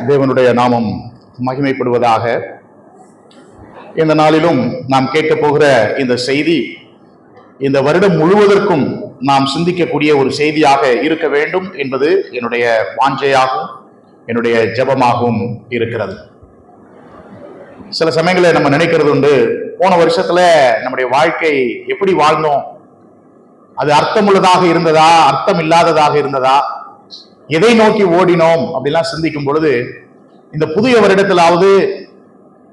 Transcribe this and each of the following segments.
தேவனுடைய நாமம் மகிமைப்படுவதாக. இந்த நாளிலும் நாம் கேட்க போகிற இந்த செய்தி இந்த வருடம் முழுவதற்கும் நாம் சிந்திக்கக்கூடிய ஒரு செய்தியாக இருக்க வேண்டும் என்பது என்னுடைய வாஞ்சையாகவும் என்னுடைய ஜெபமாகவும் இருக்கிறது. சில சமயங்களில் நம்ம நினைக்கிறது உண்டு, போன வருஷத்துல நம்முடைய வாழ்க்கை எப்படி வாழ்ந்தோம், அது அர்த்தமுள்ளதாக இருந்ததா அர்த்தம் இல்லாததாக இருந்ததா, எதை நோக்கி ஓடினோம் அப்படிலாம் சிந்திக்கும் பொழுது இந்த புதிய வருடத்திலாவது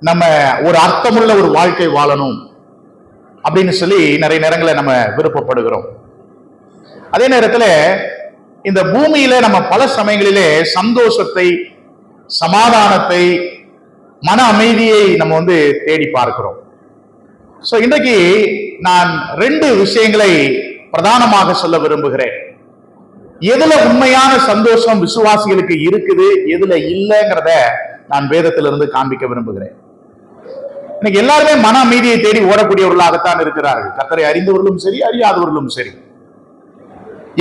நம்ம ஒரு அர்த்தமுள்ள ஒரு வாழ்க்கை வாழணும் அப்படின்னு சொல்லி நிறைய நேரங்களில் நம்ம விருப்பப்படுகிறோம். அதே நேரத்தில் இந்த பூமியில நம்ம பல சமயங்களிலே சந்தோஷத்தை, சமாதானத்தை, மன அமைதியை நம்ம தேடி பார்க்கிறோம். சோ இன்றைக்கு நான் 2 விஷயங்களை பிரதானமாக சொல்ல விரும்புகிறேன். எதுல உண்மையான சந்தோஷம் விசுவாசிகளுக்கு இருக்குது, எதுல இல்லைங்கிறத நான் வேதத்திலிருந்து காண்பிக்க விரும்புகிறேன். இன்னைக்கு எல்லாருமே மன அமைதியை தேடி ஓடக்கூடியவர்களாகத்தான் இருக்கிறார்கள். கர்த்தரை அறிந்தவர்களும் சரி, அறியாதவர்களும் சரி.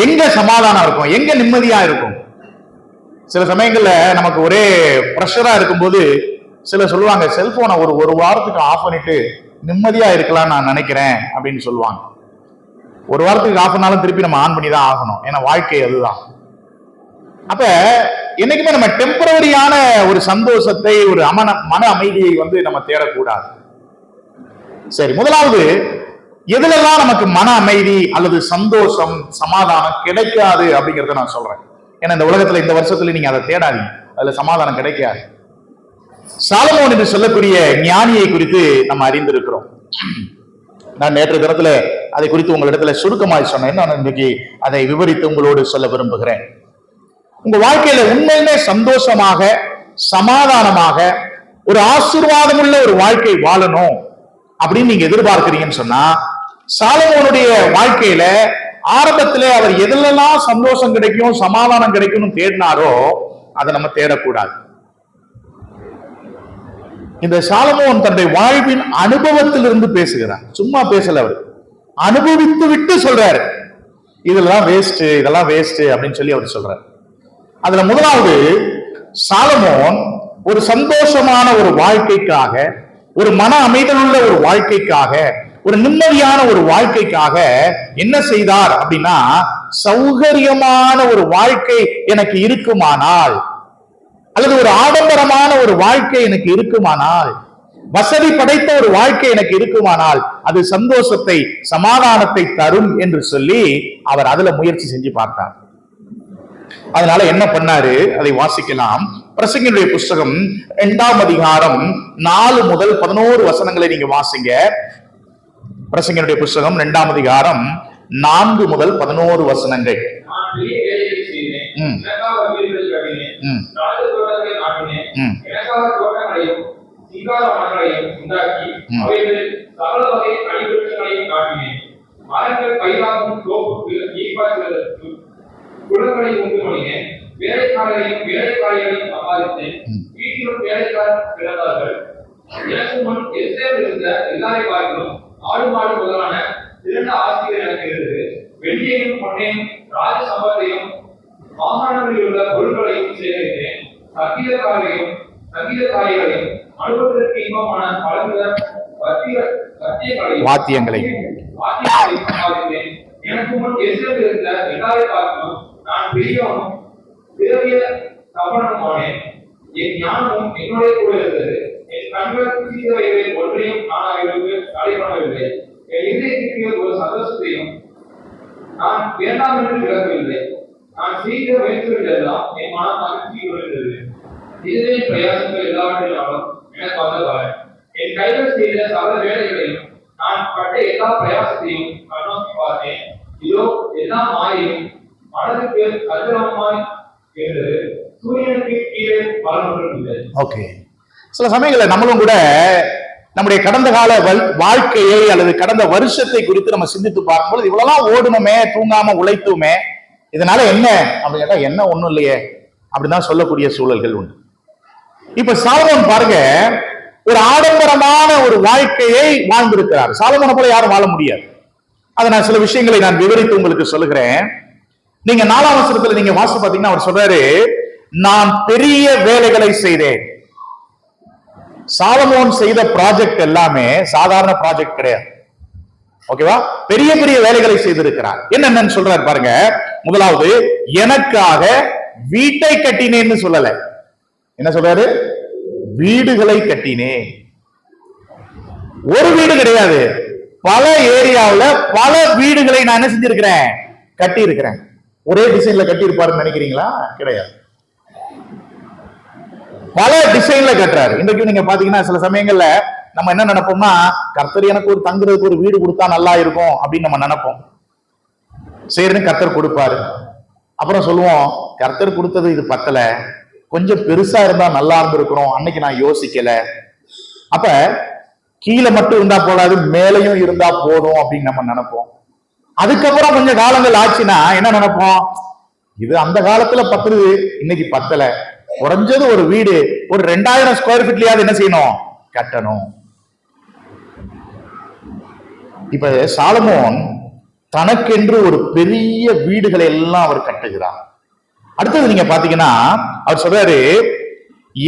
எங்க சமாதானம் இருக்கும், எங்க நிம்மதியா இருக்கும்? சில சமயங்கள்ல நமக்கு ஒரே பிரஷரா இருக்கும்போது சில சொல்லுவாங்க, செல்போனை ஒரு வாரத்துக்கு ஆஃப் பண்ணிட்டு நிம்மதியா இருக்கலாம் நான் நினைக்கிறேன் அப்படின்னு சொல்லுவாங்க. ஒரு வாரத்துக்கு ஆஃப் பண்ணாலும் திருப்பி நம்ம ஆன் பண்ணி தான் ஆகணும், ஏன்னா வாழ்க்கை அதுதான். அப்ப என்னைக்குமே நம்ம டெம்பரரியான ஒரு சந்தோஷத்தை, ஒரு மன அமைதியை நம்ம தேடக்கூடாது. சரி, முதலாவது எதுலெல்லாம் நமக்கு மன அமைதி அல்லது சந்தோஷம், சமாதானம் கிடைக்காது அப்படிங்கறத நான் சொல்றேன். ஏன்னா இந்த உலகத்துல இந்த வருஷத்துல நீங்க அதை தேடாதீங்க, அதுல சமாதானம் கிடைக்காது. சாலமோன் என்று சொல்லக்கூடிய ஞானியை குறித்து நம்ம அறிந்திருக்கிறோம். நான் நேற்று தினத்துல அதை குறித்து உங்களிடத்துல சுருக்கமாய் சொன்னேன். நான் இன்றைக்கு அதை விவரித்து உங்களோடு சொல்ல விரும்புகிறேன். உங்க வாழ்க்கையில உண்மையிலே சந்தோஷமாக, சமாதானமாக, ஒரு ஆசீர்வாதம் உள்ள ஒரு வாழ்க்கை வாழணும் அப்படின்னு நீங்க எதிர்பார்க்கிறீங்கன்னு சொன்னா, சாலமோனுடைய வாழ்க்கையில ஆரம்பத்திலே அவர் எதுலெல்லாம் சந்தோஷம் கிடைக்கும், சமாதானம் கிடைக்கும்னு தேடினாரோ அதை நம்ம தேடக்கூடாது. இந்த சாலமோன் தன்னுடைய வாழ்வின் அனுபவத்திலிருந்து பேசுகிறார். சும்மா பேசல, அவர் அனுபவித்து விட்டு சொல்றாரு, இதெல்லாம் வேஸ்ட், இதெல்லாம் வேஸ்ட் அப்படின்னு சொல்லி அவர் சொல்றாரு. அதுல முதலாவது, சாலமோன் ஒரு சந்தோஷமான ஒரு வாழ்க்கைக்காக, ஒரு மன அமைதலுள்ள ஒரு வாழ்க்கைக்காக, ஒரு நிம்மதியான ஒரு வாழ்க்கைக்காக என்ன செய்தார் அப்படின்னா, சௌகரியமான ஒரு வாழ்க்கை எனக்கு இருக்குமானால், அல்லது ஒரு ஆடம்பரமான ஒரு வாழ்க்கை எனக்கு இருக்குமானால், வசதி படைத்த ஒரு வாழ்க்கை எனக்கு இருக்குமானால் அது சந்தோஷத்தை, சமாதானத்தை தரும் என்று சொல்லி அவர் அதுல முயற்சி செஞ்சு பார்த்தார். அதனால என்ன பண்ணாரு, அதை வாசிக்கலாம். பிரசங்கினுடைய புஸ்தகம் 2ஆம் அதிகாரம் 4 முதல் 11 வசனங்களை நீங்க வாசிங்க. பிரசங்கினுடைய புஸ்தகம் 2ஆம் அதிகாரம் 4 முதல் 11 வசனங்கள். குளங்களை உண்டு பண்ணினேன், வேலைக்காரரையும் வேலைக்காரிகளையும் சம்பாதித்தேன், வீட்டிலும் வேலைக்காரர் பிறந்தார்கள். எனக்கு முன் எஸ்ரேல் இருந்த எல்லாரை பார்க்கணும் ஆடு மாடு முதலான 2 ஆஸ்திகள் எனக்கு இருந்தது. வெள்ளியையும் பொன்னையும் ராஜ சம்பத்தையும் மாகாணங்களில் உள்ள பொருட்களையும் சேகரித்தேன். சங்கீதக்காரிகளையும் அனுபவத்திற்கு இன்பமான பலவித வாத்தியங்களையும் சம்பாதித்தேன். எனக்கு முன் எஸ்ரேல் இருந்த எல்லாரை பார்க்கணும் நான் பெரியவனும் பிறவிய தவணமானேன். என் ஞானமும் என்னுடைய கூட இருந்தது. என் கண்கள் புதியவைகளை ஒன்றையும் நான் அவர்களுக்கு தடைபடவில்லை. என் இதயத்திற்கு ஒரு சந்தோஷத்தையும் நான் வேண்டாம் என்று விளக்கவில்லை. நான் செய்த முயற்சிகளெல்லாம் என் மனம் மகிழ்ச்சி கொண்டிருந்தது. இதுவே பிரயாசங்கள் எல்லாவற்றினாலும் எனக்கு வந்த பலன். என் கைகள் செய்த சகல வேலைகளையும் நான் பட்ட எல்லா பிரயாசத்தையும் கண்ணோக்கி பார்த்தேன். இதோ எல்லா மாயையும் மனதுக்கு அஜரமாய் இருந்தது. சூரியனுக்கு கீழே பலன் இல்லை. ஓகே, சில சமயங்களில் நம்மளும் கூட நம்முடைய கடந்த கால வாழ்க்கையை அல்லது கடந்த வருஷத்தை குறித்து நம்ம சிந்தித்து பார்க்கும்போது, இவ்வளவுலாம் ஓடுனோமே, தூங்காம உழைத்துமே, இதனால என்ன அப்படின்னு கேட்டா என்ன ஒண்ணும் இல்லையே அப்படிதான் சொல்லக்கூடிய சூழல்கள் உண்டு. இப்ப சாலமோன் பாருங்க, ஒரு ஆடம்பரமான ஒரு வாழ்க்கையை வாழ்ந்திருக்கிறார். சாலமோனை போல யாரும் வாழ முடியாது. அதை நான் சில விஷயங்களை நான் விவரித்து உங்களுக்கு சொல்லுகிறேன். நீங்க 4ஆம் வசனத்துல நீங்க வாசி பாத்தீங்கன்னா அவர் சொல்றாரு, நான் பெரிய வேலைகளை செய்தேன். சாலமோன் செய்த ப்ராஜெக்ட் எல்லாமே சாதாரண ப்ராஜெக்ட் கிடையாது. ஓகேவா? பெரிய பெரிய வேலைகளை செய்திருக்கிறார். என்னென்னு சொல்றாரு பாருங்க. முதலாவது, எனக்காக வீட்டை கட்டினேன்னு சொல்லல. என்ன சொல்றாரு? வீடுகளை கட்டினேன். ஒரு வீடு கிடையாது, பல ஏரியாவில் பல வீடுகளை நான் என்ன செஞ்சிருக்கிறேன்? கட்டி இருக்கிறேன். ஒரே டிசைன்ல கட்டி இருப்பாருன்னு நினைக்கிறீங்களா? கிடையாது, பல டிசைன்ல கட்டுறாரு. இன்றைக்கு நீங்க பாத்தீங்கன்னா சில சமயங்கள்ல நம்ம என்ன நினைப்போம்னா, கர்த்தர் எனக்கு ஒரு தங்குறதுக்கு ஒரு வீடு கொடுத்தா நல்லா இருக்கும் அப்படின்னு நம்ம நினைப்போம். சரின்னு கர்த்தர் கொடுப்பாரு. அப்புறம் சொல்லுவோம், கர்த்தர் கொடுத்தது இது பத்தல, கொஞ்சம் பெருசா இருந்தா நல்லா இருந்திருக்கிறோம், அன்னைக்கு நான் யோசிக்கல. அப்ப கீழே மட்டும் இருந்தா போடாது, மேலையும் இருந்தா போதும் அப்படின்னு நம்ம நினைப்போம். அதுக்கப்புறம் கொஞ்சம் காலங்கள் ஆச்சுன்னா என்ன நினைப்போம்? இது அந்த காலத்துல பத்துது, இன்னைக்கு பத்தல, குறைஞ்சது ஒரு வீடு ஒரு 2000 ஸ்கொயர் ஃபீட்லயாவது என்ன செய்யணும்? கட்டணும். இப்ப சாலமோன் தனக்கென்று ஒரு பெரிய வீடுகளை எல்லாம் அவர் கட்டுகிறார். அடுத்தது நீங்க பாத்தீங்கன்னா அவர் சொல்றாரு,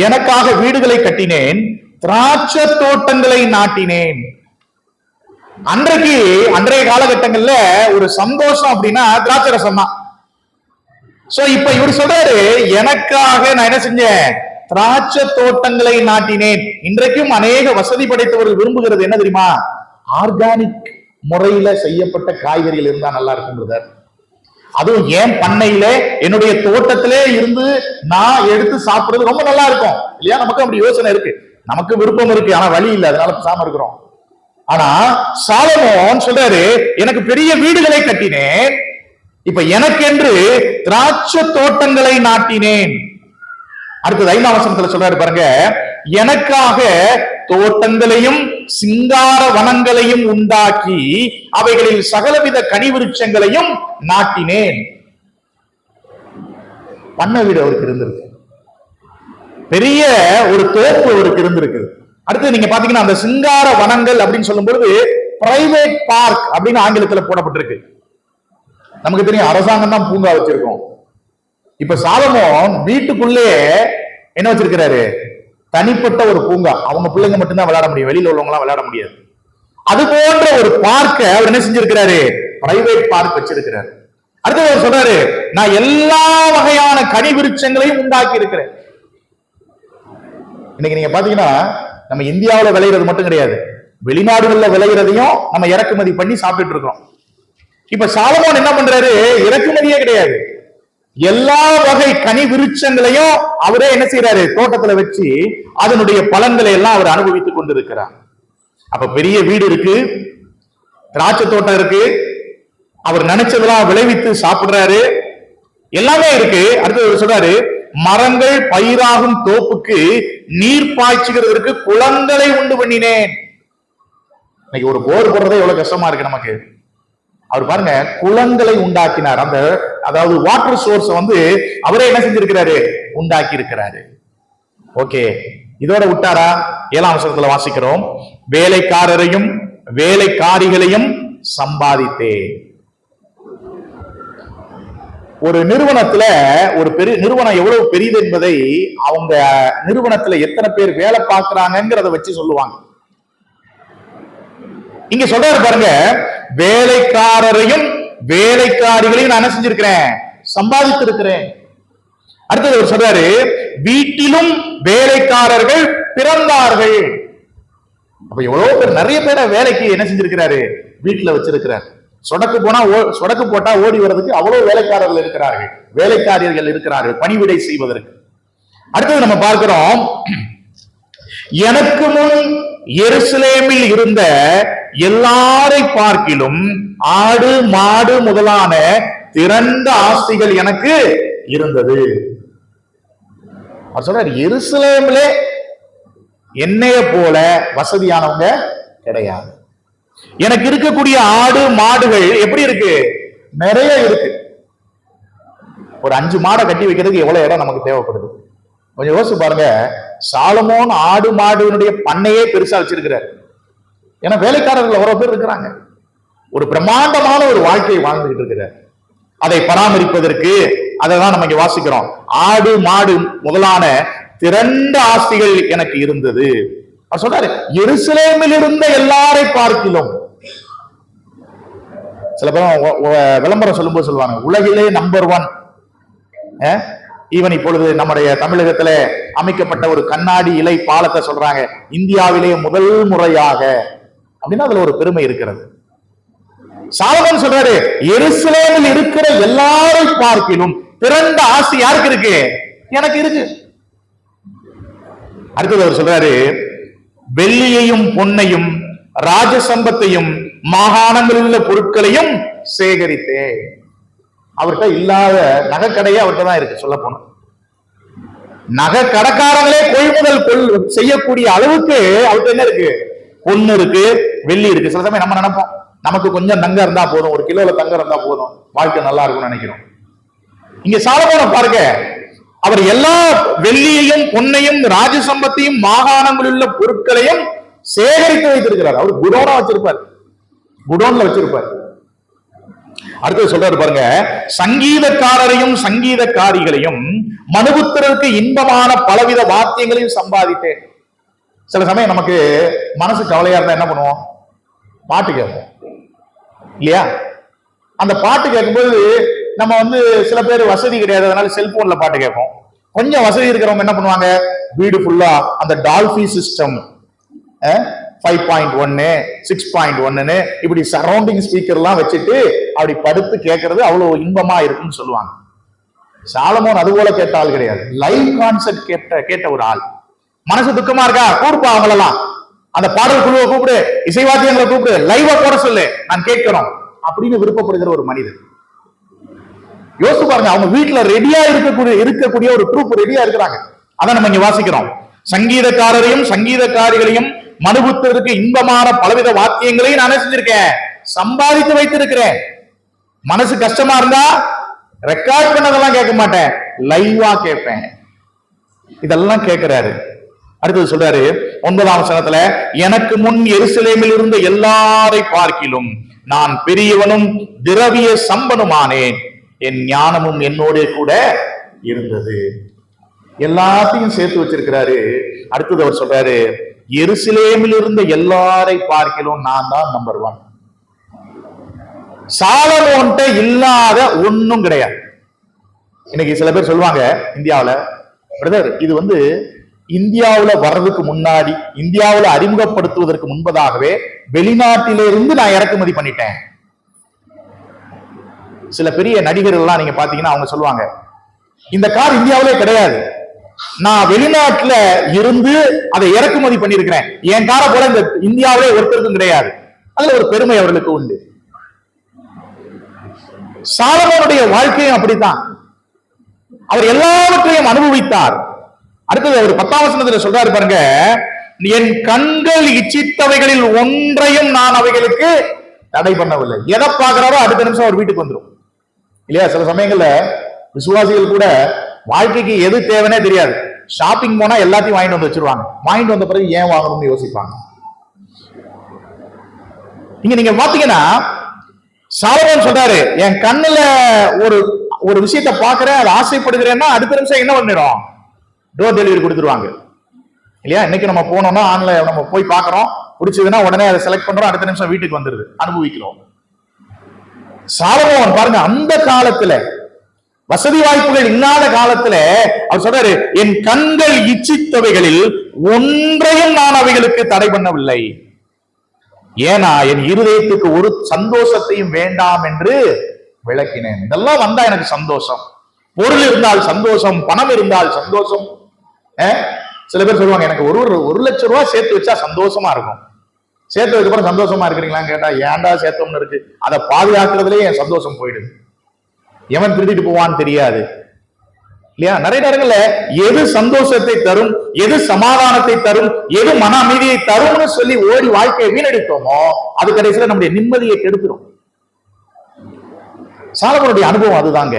எனக்காக வீடுகளை கட்டினேன், திராட்சை தோட்டங்களை நாட்டினேன். அன்றைய காலகட்டங்கள்ல ஒரு சந்தோஷம் அப்படின்னா திராட்சை ரசம் தான். சோ இப்ப இவர் சொல்றாரு, எனக்காக நான் என்ன செஞ்சேன்? திராட்சை தோட்டங்களை நாட்டினேன். இன்றைக்கும் அநேக வசதி படைத்தவர்கள் விரும்புகிறது என்ன தெரியுமா? ஆர்கானிக் முறையில செய்யப்பட்ட காய்கறிகள் இருந்தா நல்லா இருக்கும். அதுவும் ஏன் பண்ணையில என்னுடைய தோட்டத்திலே இருந்து நான் எடுத்து சாப்பிடுறது ரொம்ப நல்லா இருக்கும் இல்லையா? நமக்கு அப்படி யோசனை இருக்கு, நமக்கு விருப்பம் இருக்கு, ஆனா வழி இல்லை, அதனால சாம இருக்கிறோம். ஆனா சாலமோன் சொல்றாரு, எனக்கு பெரிய வீடுகளை கட்டினேன், இப்ப எனக்கென்று திராட்சை தோட்டங்களை நாட்டினேன். அடுத்தது 5ஆம் வசனத்துல சொல்றாரு பாருங்க, எனக்காக தோட்டங்களையும் சிங்கார வனங்களையும் உண்டாக்கி அவைகளில் சகலவித கனி விருட்சங்களையும் நாட்டினேன். பண்ணை வீடு அவருக்கு இருந்திருக்கு, பெரிய ஒரு தோப்பு அவருக்கு இருந்திருக்கு. அடுத்து நீங்க பாத்தீங்கன்னா அந்த சிங்கார வனங்கள் அப்படின்னு சொல்லும் பொழுது பிரைவேட் பார்க் அப்படின்னு ஆங்கிலத்துல போடப்பட்டிருக்கு. நமக்கு தெரியும் அரசாங்கம் தான் பூங்கா வச்சிருக்கோம். இப்ப சாலமோன் வீட்டுக்குள்ளே என்ன வச்சிருக்கிறாரு? தனிப்பட்ட ஒரு பூங்கா. அவங்க பிள்ளைங்க மட்டும்தான் விளையாட முடியும், வெளியில உள்ளவங்க எல்லாம் விளையாட முடியாது. அது போன்ற ஒரு பார்க்க அவர் என்ன செஞ்சிருக்கிறாரு? பிரைவேட் பார்க் வச்சிருக்கிறாரு. அடுத்து அவர் சொல்றாரு, நான் எல்லா வகையான கனி விருட்சங்களையும் உண்டாக்கி இருக்கிறேன். இன்னைக்கு நீங்க பாத்தீங்கன்னா நம்ம இந்தியாவில் விளையிறது மட்டும் கிடையாது, வெளிநாடுகள்ல விளையிறதையும் நம்ம இறக்குமதி பண்ணி சாப்பிட்டு இருக்கிறோம். இப்ப சாலமோன் என்ன பண்றாரு? இறக்குமதியே கிடையாது, எல்லா வகை கனி விருட்சங்களையும் அவரே என்ன செய்யறாரு? தோட்டத்துல வச்சு அதனுடைய பலன்களை எல்லாம் அவர் அனுபவித்துக் கொண்டிருக்கிறார். அப்ப பெரிய வீடு இருக்கு, திராட்சை தோட்டம் இருக்கு, அவர் நினைச்சதெல்லாம் விளைவித்து சாப்பிடுறாரு, எல்லாமே இருக்கு. அடுத்து சொல்றாரு, மரங்கள் பயிராகும் தோப்புக்கு நீர் பாய்ச்சுகிறதற்கு குளங்களை உண்டு பண்ணினேன். இன்னைக்கு ஒரு போர் போடுறதே எவ்வளவு கஷ்டமா இருக்கு நமக்கு. அவர் பாருங்க, குளங்களை உண்டாக்கினார். அந்த அதாவது வாட்டர் சோர்ஸ் அவரே என்ன செஞ்சிருக்கிறாரு? உண்டாக்கி இருக்கிறாரு. ஓகே, இதோட விட்டாரா? 7ஆம் வசனத்துல வாசிக்கிறோம், வேலைக்காரரையும் வேலைக்காரிகளையும் சம்பாதித்தேன். ஒரு நிறுவனத்துல ஒரு பெரிய நிறுவனம் எவ்வளவு பெரியது என்பதை அவங்க நிறுவனத்துல எத்தனை பேர் வேலை பார்க்கிறாங்கிறத வச்சு சொல்லுவாங்க. இங்க சொல்றாரு பாருங்க, வேலைக்காரரையும் வேலைக்காரிகளையும் நான் என்ன செஞ்சிருக்கிறேன்? சம்பாதித்து இருக்கிறேன். அடுத்தது அவர் சொல்றாரு, வீட்டிலும் வேலைக்காரர்கள் பிறந்தார்கள். அப்ப எவ்வளவு பேர், நிறைய பேரை வேலைக்கு என்ன செஞ்சிருக்கிறாரு? வீட்டுல வச்சிருக்கிறார். சொடக்கு போட்டா ஓடி வர்றதுக்கு அவ்வளவு வேலைக்காரர்கள் இருக்கிறார்கள், வேலைக்காரர்கள் இருக்கிறார்கள் பணிவிடை செய்வதற்கு. அடுத்தது நம்ம பார்க்கிறோம், எனக்கு முன் எருசலேமில் இருந்த எல்லாரை பார்க்கிலும் ஆடு மாடு முதலான திரண்ட ஆஸ்திகள் எனக்கு இருந்தது. அவர் சொல்றாரு, எருசலேமிலே என்னைய போல வசதியானவங்க கிடையாது. எனக்கு இருக்கக்கூடிய ஆடு மாடுகள் எப்படி இருக்கு? நிறைய இருக்கு. ஒரு 5 மாடை கட்டி வைக்கிறதுக்கு எவ்வளவு இடம் நமக்கு தேவைப்படுது? கொஞ்சம் யோசிச்சு பாருங்க. சாலமோன் ஆடு மாடுனுடைய பண்ணையே பெருசா வச்சிருக்கிறார். ஏன்னா வேலைக்காரர்கள் எவ்வளவு பேர் இருக்கிறாங்க. ஒரு பிரம்மாண்டமான ஒரு வாழ்க்கையை வாழ்ந்துகிட்டு இருக்கிறார். அதை பராமரிப்பதற்கு அதான் நம்ம இங்க வாசிக்கிறோம். ஆடு மாடு முதலான திரண்ட ஆஸ்திகள் எனக்கு இருந்தது. அவர் சொல்றாரு, எருசலேமில் இருந்த எல்லாரை பார்க்கிலும். சில பேர் விளம்பரம் சொல்லும்போது சொல்லுவாங்க, உலகிலே நம்பர் 1. ஈவன் இப்பொழுது நம்முடைய தமிழகத்துல அமைக்கப்பட்ட ஒரு கண்ணாடி இலை பாலத்தை சொல்றாங்க, இந்தியாவிலே முதல் முறையாக அப்படின்னா அதுல ஒரு பெருமை இருக்கிறது. சாலமோன் சொல்றாரு, எருசலேமில் இருக்கிற எல்லாரை பார்க்கிலும் திரண்ட ஆசி யாருக்கு இருக்கு? எனக்கு இருக்கு. அடுத்தது அவர் சொல்றாரு, வெள்ளியையும் பொன்னையும் ராஜசம்பத்தையும் மாகாணங்களில் உள்ள பொருட்களையும் சேகரித்தேன். அவர்கிட்ட இல்லாத நகைக்கடையே அவர்கிட்ட தான் இருக்கு. சொல்ல போன நகை கடைக்காரங்களே கொள்முதல் செய்யக்கூடிய அளவுக்கு அவர்கிட்ட என்ன இருக்கு? பொண்ணு இருக்கு, வெள்ளி இருக்கு. சில சமயம் நம்ம நினைப்போம், நமக்கு கொஞ்சம் தங்கம் இருந்தா போதும், 1 கிலோல தங்கம் இருந்தா போதும், வாழ்க்கை நல்லா இருக்கும்னு நினைக்கிறோம். இங்க சாலமோனை பாருங்க, அவர் எல்லா வெள்ளியையும் பொன்னையும் ராஜசம்பத்தையும் மாகாணங்களில் உள்ள பொருட்களையும் சேகரித்து வைத்திருக்கிறார். அவர் குடோனா வச்சிருப்பார், குடோன்ல வச்சிருப்பார். அடுத்தது சொல்றாரு பாருங்க, சங்கீதக்காரரையும் சங்கீதக்காரிகளையும் மனுபுத்திரருக்கு இன்பமான பலவித வாத்தியங்களையும் சம்பாதித்தேன். சில சமயம் நமக்கு மனசு கவலையா இருந்தா என்ன பண்ணுவோம்? பாட்டு கேட்போம் இல்லையா? அந்த பாட்டு கேட்கும்போது நம்ம சில பேர் வசதி கிடையாது, அதனால செல்போன்ல பாட்டு கேட்போம். கொஞ்சம் வசதி இருக்கிறவங்க என்ன பண்ணுவாங்க? வீடு ஃபுல்லா அந்த டால்பி சிஸ்டம் 5.1 6.1 இப்படி சரௌண்டிங் ஸ்பீக்கர் எல்லாம் வச்சுட்டு அப்படி படுத்து கேட்கறது அவ்வளவு இன்பமா இருக்குன்னு சொல்லுவாங்க. சாலமோன் அது போல கேட்ட ஆள் கிடையாது. லைவ் கான்சர்ட் கேட்ட ஒரு ஆள். மனசு துக்கமா இருக்கா? கூப்பிட்டு அவங்களெல்லாம் அந்த பாடல் குழுவை கூப்பிடு, இசைவாத்தியங்களை கூப்பிடு, லைவா போட சொல்லு, நான் கேட்கிறோம் அப்படின்னு விருப்பப்படுகிற ஒரு மனிதர். யோசிச்சு பாருங்க, அவங்க வீட்டுல ரெடியா இருக்கக்கூடிய ஒரு குரூப் ரெடியா இருக்கிறாங்க. அதான் நம்ம இங்க வாசிக்கிறோம், சங்கீதக்காரரையும் சங்கீதக்காரிகளையும் மனுபுத்திரருக்கு இன்பமான பலவித வாத்தியங்களையும் நான் செஞ்சிருக்கேன், சம்பாதித்து வைத்திருக்கிறேன். மனசு கஷ்டமா இருந்தா ரெக்கார்ட் பண்ணதெல்லாம் கேட்க மாட்டேன், லைவா கேட்பேன். இதெல்லாம் கேட்கிறாரு. அடுத்தது சொல்றாரு 9ஆம் வசனத்துல, எனக்கு முன் எருசலேமில் இருந்த எல்லாரை பார்க்கிலும் நான் பெரியவனும் திரவிய சம்பனுமானேன், என் ஞானமும் என்னோட கூட இருந்தது. எல்லாத்தையும் சேர்த்து வச்சிருக்கிறாரு. அடுத்தது அவர் சொல்றாரு, எருசலேமில் இருந்த எல்லாரை பார்க்கிலும் நான் தான் நம்பர் 1. சாலமோன்ட்ட இல்லாத ஒண்ணும் கிடையாது. இன்னைக்கு சில பேர் சொல்லுவாங்க இந்தியாவுல, பிரதர் இது இந்தியாவுல வர்றதுக்கு முன்னாடி, இந்தியாவுல அறிமுகப்படுத்துவதற்கு முன்பதாகவே வெளிநாட்டிலிருந்து நான் இறக்குமதி பண்ணிட்டேன். சில பெரிய நடிகர்கள் எல்லாம் நீங்க பாத்தீங்கன்னா அவங்க சொல்லுவாங்க, இந்த கார் இந்தியாவிலே கிடையாது, நான் வெளிநாட்டுல இருந்து அதை இறக்குமதி பண்ணிருக்கிறேன், என் காரை போல இந்த இந்தியாவிலே ஒருத்தருக்கும் கிடையாது. அதுல ஒரு பெருமை அவர்களுக்கு உண்டு. சாலமோனுடைய வாழ்க்கையும் அப்படித்தான். அவர் எல்லாவற்றையும் அனுபவித்தார். அடுத்தது அவர் 10ஆம் வசனத்துல சொல்றாரு பாருங்க, என் கண்கள் இச்சித்தவைகளில் ஒன்றையும் நான் அவைகளுக்கு தடை பண்ணவில்லை. எதை பாக்குறாரோ அடுத்த நிமிஷம் அவர் வீட்டுக்கு வந்துடும் இல்லையா? சில சமயங்கள்ல விசுவாசிகள் கூட வாழ்க்கைக்கு எது தேவைன்னே தெரியாது, ஷாப்பிங் போனா எல்லாத்தையும் வாங்கிட்டு வந்து வச்சிருவாங்க, வாங்கிட்டு வந்த பிறகு ஏன் வாங்கணும்னு யோசிப்பாங்க. இங்க நீங்க பாத்தீங்கன்னா சாலமோன் சொல்றாரு, என் கண்ணுல ஒரு விஷயத்தை பாக்குறேன், அதை ஆசைப்படுகிறேன்னா அடுத்த நிமிஷம் என்ன பண்ணிடும்? டோர் டெலிவரி கொடுத்துருவாங்க இல்லையா? இன்னைக்கு நம்ம போனோம்னா ஆன்லைன் நம்ம போய் பாக்குறோம், பிடிச்சதுன்னா உடனே அதை செலக்ட் பண்றோம், அடுத்த நிமிஷம் வீட்டுக்கு வந்துருது, அனுபவிக்கிறோம். சாலமோன் பாருங்க, அந்த காலத்துல வசதி வாய்ப்புகள் இல்லாத காலத்துல அவர் சொல்றாரு, என் கண்கள் இச்சித்தவைகளில் ஒன்றையும் நான் அவைகளுக்கு தடை பண்ணவில்லை, ஏன்னா என் இருதயத்துக்கு ஒரு சந்தோஷத்தையும் வேண்டாம் என்று விளக்கினேன். இதெல்லாம் வந்தா எனக்கு சந்தோஷம், பொருள் இருந்தால் சந்தோஷம், பணம் இருந்தால் சந்தோஷம். சில பேர் சொல்லுவாங்க, எனக்கு ஒரு லட்சம் ரூபாய் சேர்த்து வச்சா சந்தோஷமா இருக்கும். சேர்த்து அப்புறம் சந்தோஷமா இருக்கிறீங்களான்னு கேட்டா, ஏன்டா சேர்த்தோம்னு இருக்கு, அதை பாதுகாக்கிறதுலயே என் சந்தோஷம் போயிடுது, எவன் திருடிட்டு போவான்னு தெரியாது இல்லையா? நிறைய நேரங்கள்ல எது சந்தோஷத்தை தரும், எது சமாதானத்தை தரும், எது மன அமைதியை தரும்னு சொல்லி ஓடி வாழ்க்கையை வீணடித்தோமோ அது கடைசியில நம்முடைய நிம்மதியை கெடுத்துரும். சாலமோனுடைய அனுபவம் அதுதாங்க.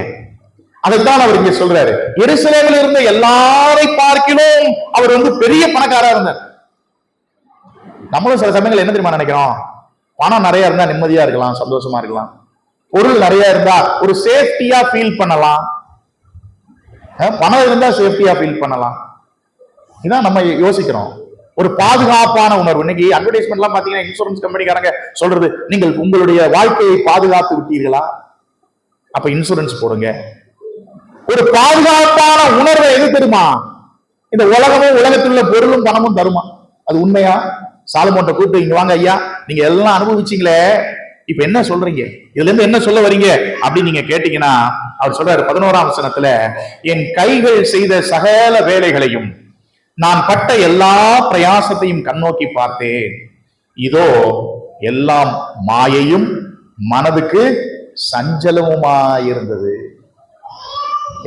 அதைத்தான் அவர் இங்க சொல்றாரு, எருசலேமில் இருந்த எல்லாரை பார்க்கிலும் அவர் பெரிய பணக்காரா இருந்தார். நம்மளும் சில சமயங்கள் என்ன தெரியுமா நினைக்கிறோம், பணம் நிறைய இருந்தா நிம்மதியா இருக்கலாம், சந்தோஷமா இருக்கலாம், பொருள் நிறைய இருந்தா ஒரு சேஃப்டியா ஃபீல் பண்ணலாம், பணம் இருந்தா சேஃப்டியா ஃபீல் பண்ணலாம். இதான் நம்ம யோசிக்கிறோம். ஒரு பாதுகாப்பான உணர்வு. இன்னைக்கு அட்வர்டைஸ்மெண்ட்லாம் பாத்தீங்கன்னா இன்சூரன்ஸ் கம்பெனிக்காரங்க சொல்றது, நீங்கள் உங்களுடைய வாழ்க்கையை பாதுகாத்து விட்டீர்களா, அப்ப இன்சூரன்ஸ் போடுங்க. ஒரு பாதுகாப்பான உணர்வை எது தெரியுமா? இந்த உலகமும் உலகத்தில் உள்ள பொருளும் பணமும் தருமா? அது உண்மையா? சாலமோன்ட்ட கூப்பிட்டு, இங்க வாங்க ஐயா, நீங்க எல்லாம் அனுபவிச்சீங்களே, இப்ப என்ன சொல்றீங்க, இதுல இருந்து என்ன சொல்ல வரீங்க அப்படின்னு நீங்க கேட்டீங்கன்னா, அவர் சொல்றாரு 11ஆம் வசனத்துல, என் கைகள் செய்த சகல வேலைகளையும் நான் பட்ட எல்லா பிரயாசத்தையும் கண்ணோக்கி பார்த்தேன், இதோ எல்லாம் மாயையும் மனதுக்கு சஞ்சலமுமாயிருந்தது.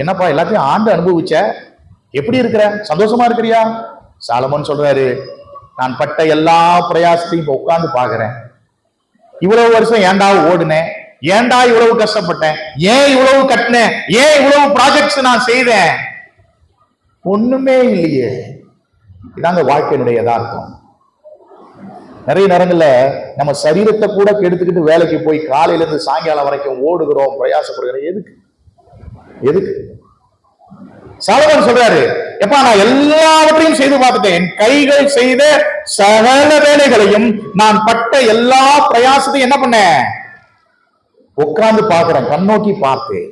என்னப்பா எல்லாத்தையும் ஆண்டு அனுபவிச்ச, எப்படி இருக்கிற, சந்தோஷமா இருக்கிறியா? சாலமோன் சொல்றாரு, நான் பட்ட எல்லா பிரயாசத்தையும் இப்ப உட்கார்ந்து பாக்குறேன். இவ்வளவு வருஷம் ஏன்டா ஓடுனேன், ஏன்டா இவ்வளவு கஷ்டப்பட்டேன், ஏன் இவ்வளவு கட்டினேன், ஏன் இவ்வளவு ப்ராஜெக்ட்ஸ் நான் செய்தேன், ஒண்ணுமே இல்லையே. இதாங்க வாழ்க்கையினுடைய யதார்த்தம். நிறைய நேரங்கள்ல நம்ம சரீரத்தை கூட கெடுத்துக்கிட்டு வேலைக்கு போய் காலையில இருந்து சாயங்காலம் வரைக்கும் ஓடுகிறோம், பிரயாசப்படுகிறோம். எதுக்கு எதுக்கு? சாலமோன் சொல்றாரு, எப்பா நான் எல்லாவற்றையும் செய்து பார்த்துட்டேன், என் கைகள் செய்த சகல வேலைகளையும் நான் பட்ட எல்லா பிரயாசத்தையும் என்ன பண்ணேன், உட்கார்ந்து பார்க்கிறேன், கண்ணோக்கி பார்த்தேன்.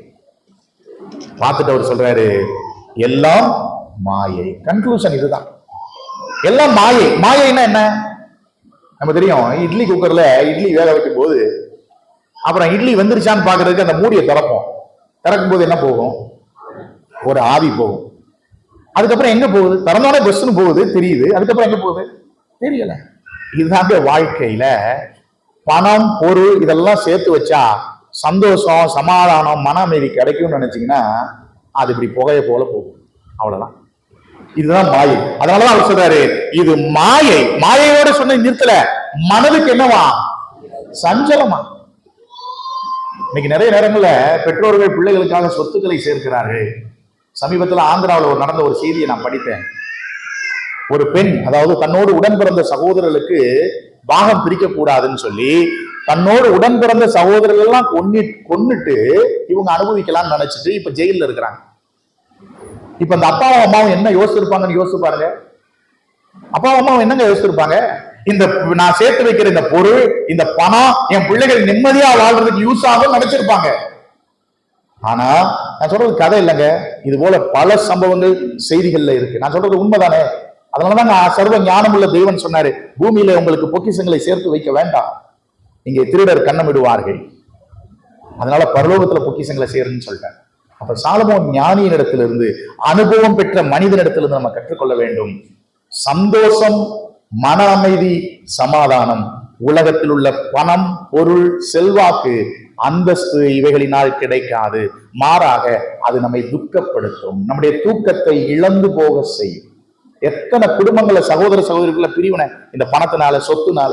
பார்த்துட்டு அவர் சொல்றாரு, எல்லாம் மாயை. கன்க்ளூஷன் இதுதான், எல்லாம் மாயை. மாயைன்னா என்ன? நம்ம தெரியும், இட்லி குக்கர்ல இட்லி வேக வைக்கும் போது அப்புறம் இட்லி வந்துருச்சான்னு பாக்குறதுக்கு அந்த மூடியை திறப்போம். திறக்கும் போது என்ன போகும், ஒரு ஆவி போகும். அதுக்கப்புறம் எங்க போகுது, திறந்தோட பஸ்ன்னு போகுது தெரியுது, அதுக்கப்புறம் எங்க போகுது தெரியல. இதுதாங்க வாழ்க்கையில பணம் பொருள் இதெல்லாம் சேர்த்து வச்சா சந்தோஷம் சமாதானம் மன அமைதி கிடைக்கும்னு நினைச்சீங்கன்னா அது இப்படி புகைய போல போகும், அவ்வளவுதான். இதுதான் மாயை. அதனாலதான் அவர் சொல்றாரு, இது மாயை. மாயையோட சொன்ன நிறுத்தல, மனதுக்கு என்னவா, சஞ்சலமா. இன்னைக்கு நிறைய நேரங்கள்ல பெற்றோர்கள் பிள்ளைகளுக்காக சொத்துக்களை சேர்க்கிறார்கள். சமீபத்தில் ஆந்திராவில் நடந்த ஒரு செய்தியை நான் படித்தேன். ஒரு பெண், அதாவது தன்னோடு உடன் பிறந்த சகோதரர்களுக்கு பாகம் பிரிக்க கூடாதுன்னு சொல்லி தன்னோடு உடன் பிறந்த சகோதரர்கள் எல்லாம் கொன்னுட்டு இவங்க அனுபவிக்கலாம்னு நினைச்சிட்டு இப்ப ஜெயில இருக்கிறாங்க. இப்ப அந்த அப்பாவும் அம்மாவும் என்ன யோசிச்சிருப்பாங்கன்னு யோசிச்சு பாருங்க. அப்பாவும் அம்மாவும் என்னங்க யோசிச்சிருப்பாங்க, இந்த நான் சேர்த்து வைக்கிற இந்த பொருள், இந்த பணம் என் பிள்ளைகள் நிம்மதியா வாழ்றதுக்கு யூஸ் ஆகும் நினைச்சிருப்பாங்க. ஆனா நான் சொல்றது கதை இல்லைங்க, இது போல பல சம்பவங்கள் செய்திகள்ல இருக்கு. நான் சொல்றது உண்மைதானே. அதனாலதான் சர்வ ஞானம் உள்ள தெய்வன் சொன்னாரு, பூமியில உங்களுக்கு பொக்கிஷங்களை சேர்த்து வைக்க வேண்டாம், இங்கே திருடர் கண்ணமிடுவார்கள், அதனால பரலோகத்துல பொக்கிஷங்களை சேருன்னு சொல்லிட்டார். அப்ப சாலமோன் ஞானியின் இடத்திலிருந்து, அனுபவம் பெற்ற மனிதனிடத்திலிருந்து நம்ம கற்றுக்கொள்ள வேண்டும். சந்தோஷம், மன அமைதி, சமாதானம் உலகத்தில் உள்ள பணம் பொருள் செல்வாக்கு அந்தஸ்து இவைகளினால் கிடைக்காது. மாறாக அது நம்மை துக்கப்படுத்தும், நம்முடைய தூக்கத்தை இழந்து போக செய்யும். எத்தனை குடும்பங்கள சகோதர சகோதரிகள பிரிவினை இந்த பணத்தினால சொத்துனால.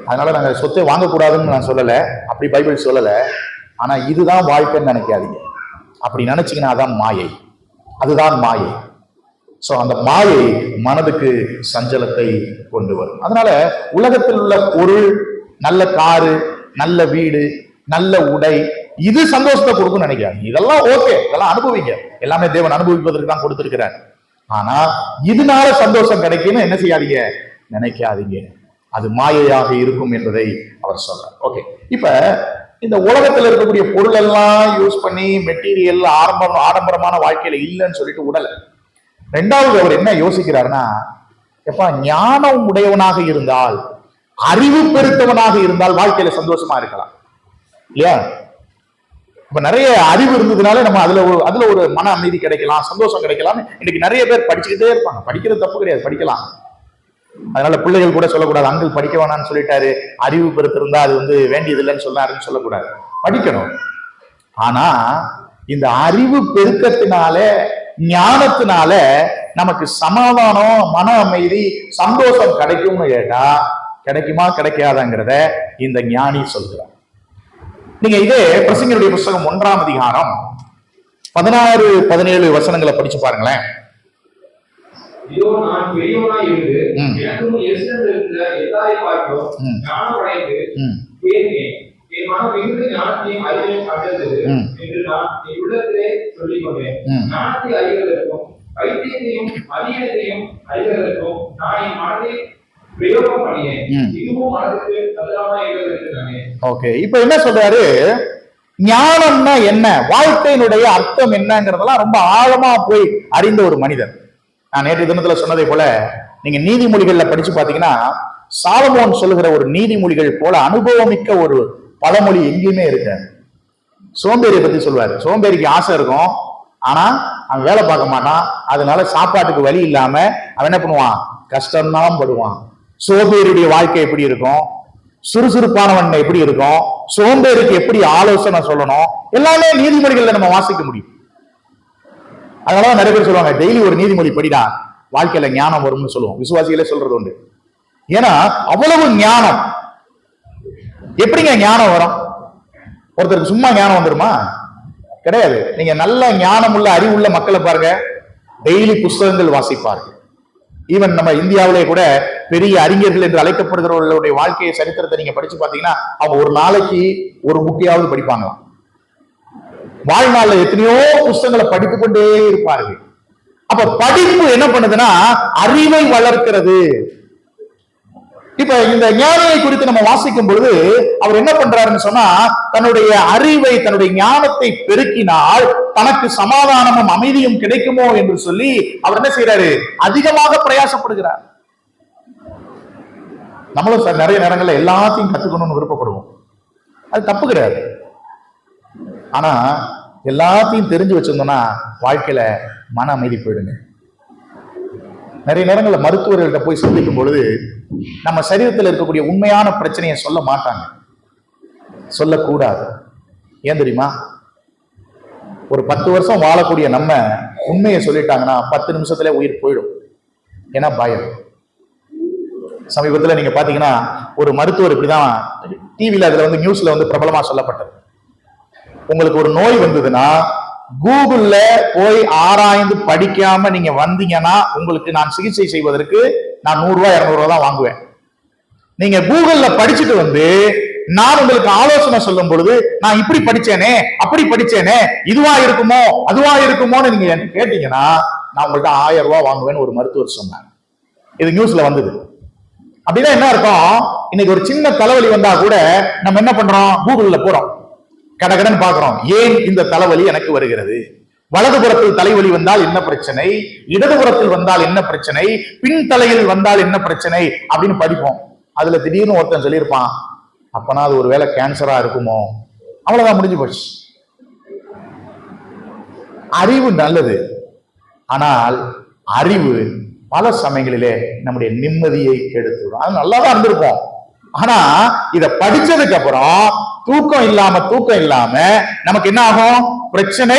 அதனால நாங்க சொத்தை வாங்கக்கூடாதுன்னு நான் சொல்லல, அப்படி பைபிள் சொல்லல. ஆனா இதுதான் வாழ்க்கைன்னு நினைக்காதீங்க. அப்படி நினைச்சீங்கன்னா அதான் மாயை, அதுதான் மாயை. சோ அந்த மாயை மனதுக்கு சஞ்சலத்தை கொண்டு வரும். அதனால உலகத்தில் உள்ள பொருள், நல்ல காரு, நல்ல வீடு, நல்ல உடை, இது சந்தோஷத்தை கொடுக்கும் நினைக்காதீங்க. இதெல்லாம் ஓகே, இதெல்லாம் அனுபவிங்க, எல்லாமே தேவன் அனுபவிப்பதற்கு தான் கொடுத்திருக்கிறார். ஆனா இதனால சந்தோஷம் கிடைக்கும்னு என்ன செய்யாதீங்க, நினைக்காதீங்க. அது மாயையாக இருக்கும் என்பதை அவர் சொல்றார். ஓகே, இப்ப இந்த உலகத்துல இருக்கக்கூடிய பொருள் எல்லாம் யூஸ் பண்ணி மெட்டீரியல் ஆடம்பரமான வாழ்க்கையில இல்லைன்னு சொல்லிட்டு உடல. ரெண்டாவது அவர் என்ன யோசிக்கிறாருன்னா, எப்பா ஞானம் உடையவனாக இருந்தால், அறிவு பெருத்தவனாக இருந்தால் வாழ்க்கையில சந்தோஷமா இருக்கலாம் இல்லையா? இப்ப நிறைய அறிவு இருந்ததுனால நம்ம அதுல ஒரு மன அமைதி கிடைக்கலாம், சந்தோஷம் கிடைக்கலாம். இன்னைக்கு நிறைய பேர் படிச்சுக்கிட்டே இருப்பாங்க. படிக்கிறது தப்பு கிடையாது, படிக்கலாம். அதனால பிள்ளைகள் கூட சொல்லக்கூடாது, அங்கிள் படிக்க வேணாம்னு சொல்லிட்டாரு, அறிவு பெருத்திருந்தா அது வேண்டியது இல்லைன்னு சொன்னாருன்னு சொல்லக்கூடாது, படிக்கணும். ஆனா இந்த அறிவு பெருக்கத்தினால ஞானத்தினால நமக்கு சமாதானம் மன அமைதி சந்தோஷம் கிடைக்கும்னு கேட்டா கிடைக்குமா கிடைக்காதங்கிறத இந்த ஞானி சொல்கிறார். நீங்க இதே பிரசங்கருடைய புஸ்தகம் 1ஆம் அதிகாரம் 16-17 வசனங்களை படிச்சு பாருங்களேன். இதோ நான் பெரியவனாய் இருந்து எனக்கும் எருசலேமில் இருக்கிற எல்லாரையும் பார்க்கிறோம் ஞானம் அடைந்து கேட்டேன், என் மனம் மிகுந்த ஞானத்தையும் அறிவையும் கண்டது என்று நான் உள்ளத்திலே சொல்லிக் கொண்டேன். ஞானத்தை அறிவதற்கும் வைத்தியத்தையும் அதீனத்தையும் அறிவதற்கும் நான் என் மனதை பிரயோகம் பண்ணினேன். இதுவும் மனதுக்கு சதுரமாய் இருக்கிறது. ஓகே, இப்ப என்ன சொல்றாரு? ஞானம்னா என்ன, வாழ்க்கையினுடைய அர்த்தம் என்னங்கிறதெல்லாம் ரொம்ப ஆழமா போய் அறிந்த ஒரு மனிதர். நான் நேற்று தினத்துல சொன்னதை போல நீங்க நீதிமொழிகள்ல படிச்சு பாத்தீங்கன்னா சாலமோன் சொல்லுகிற ஒரு நீதிமொழிகள் போல அனுபவமிக்க ஒரு பழமொழி எங்கேயுமே இருக்கு. சோம்பேறியை பத்தி சொல்வாரு. சோம்பேறிக்கு ஆசை இருக்கும், ஆனா அவன் வேலை பார்க்க மாட்டான். அதனால சாப்பாட்டுக்கு வழி இல்லாம அவன் என்ன பண்ணுவான்? கஷ்டம்தான் படுவான். சோம்பேறியுடைய வாழ்க்கை எப்படி இருக்கும், சுறுசுறுப்பானவன் எப்படி இருக்கும், சோம்பேறிக்கு எப்படி ஆலோசனை சொல்லணும், எல்லாமே நீதிமொழிகள்ல நம்ம வாசிக்க முடியும். அதனால நிறைய பேர் சொல்லுவாங்க, டெய்லி ஒரு நீதிமொழி படிடா, வாழ்க்கையில ஞானம் வரும்னு சொல்லுவோம். விசுவாசிகளே சொல்றது உண்டு. ஏன்னா அவ்வளவு ஞானம். எப்படிங்க ஞானம் வரும்? ஒருத்தருக்கு சும்மா ஞானம் வந்துருமா? கிடையாது. நீங்க நல்ல ஞானம் உள்ள அறிவுள்ள மக்களை பாருங்க, டெய்லி புஸ்தகங்கள் வாசிப்பார்கள். ஈவன் நம்ம இந்தியாவிலே கூட பெரிய அறிஞர்கள் என்று அழைக்கப்படுகிறவர்களுடைய வாழ்க்கையை சரித்திரத்தை நீங்க படிச்சு பாத்தீங்கன்னா அவங்க ஒரு நாளைக்கு ஒரு புக்கையாவது படிப்பாங்களாம். வாழ்நாள்ல எத்தனையோ புஸ்தகங்களை படித்துக் கொண்டே இருப்பார்கள். அப்ப படிப்பு என்ன பண்ணுதுன்னா அறிவை வளர்க்கிறது. இப்ப இந்த ஞானியை குறித்து நம்ம வாசிக்கும் பொழுது அவர் என்ன பண்றாருன்னு சொன்னா, தன்னுடைய அறிவை தன்னுடைய ஞானத்தை பெருக்கினால் தனக்கு சமாதானமும் அமைதியும் கிடைக்குமோ என்று சொல்லி அவர் என்ன செய்யறாரு? அதிகமாக பிரயாசப்படுகிறார். நம்மளும் நிறைய நேரங்கள்ல எல்லாத்தையும் கத்துக்கணும்னு விருப்பப்படுவோம். அது தப்பு கிடையாது. ஆனா எல்லாத்தையும் தெரிஞ்சு வச்சிருந்தோம்னா வாழ்க்கையில மன அமைதி போயிடுங்க. நிறைய நேரங்கள்ல மருத்துவர்கள்ட்ட போய் சந்திக்கும் பொழுது நம்ம சரீரத்தில் இருக்கக்கூடிய உண்மையான பிரச்சனையை சொல்ல மாட்டாங்க, சொல்லக்கூடாது. ஏன் தெரியுமா? ஒரு 10 வருஷம் வாழக்கூடிய நம்ம உண்மையை சொல்லிட்டாங்கன்னா 10 நிமிஷத்துல உயிர் போயிடும். ஏன்னா பயம். சமீபத்தில் நீங்க பாத்தீங்கன்னா ஒரு மருத்துவர் இப்படிதான் டிவில அதுல நியூஸ்ல பிரபலமா சொல்லப்பட்டது. உங்களுக்கு ஒரு நோய் வந்ததுன்னா கூகுள்ல போய் ஆராய்ந்து படிக்காம நீங்க வந்தீங்கன்னா உங்களுக்கு நான் சிகிச்சை செய்வதற்கு நான் 100 ரூபாய் 200 ரூபாய் தான் வாங்குவேன். நீங்க கூகுள்ல படிச்சுட்டு வந்து நான் உங்களுக்கு ஆலோசனை சொல்லும் பொழுது நான் இப்படி படிச்சேனே அப்படி படிச்சேனே இதுவா இருக்குமோ அதுவா இருக்குமோன்னு நீங்க கேட்டீங்கன்னா நான் உங்கள்கிட்ட 1000 ரூபாய் வாங்குவேன்னு ஒரு மருத்துவர் சொன்னாங்க. இது நியூஸ்ல வந்தது. அப்படின்னா என்ன அர்த்தம்? இன்னைக்கு ஒரு சின்ன தலைவலி வந்தா கூட நம்ம என்ன பண்றோம்? கூகுள்ல போறோம், கடகடன் பாக்குறோம். ஏன் இந்த தலைவலி எனக்கு வருகிறது? வலதுபுறத்தில் தலைவலி வந்தால் என்ன பிரச்சனை, இடதுபுறத்தில் வந்தால் என்ன பிரச்சனை, பின் தலையில் வந்தால் என்ன பிரச்சனை அப்படின்னு படிப்போம். அதுல திடீர்னு ஒருத்தன் சொல்லியிருப்பான், அப்பனா அது ஒருவேளை கேன்சரா இருக்குமோ. அவ்வளவுதான், முடிஞ்சு போச்சு. அறிவு நல்லது, ஆனால் அறிவு பல சமயங்களிலே நம்முடைய நிம்மதியை கெடுத்துடும். அது நல்லாதான் இருந்திருப்போம், ஆனா இத படிச்சதுக்கு அப்புறம் தூக்கம் இல்லாம நமக்கு என்ன ஆகும்? பிரச்சனை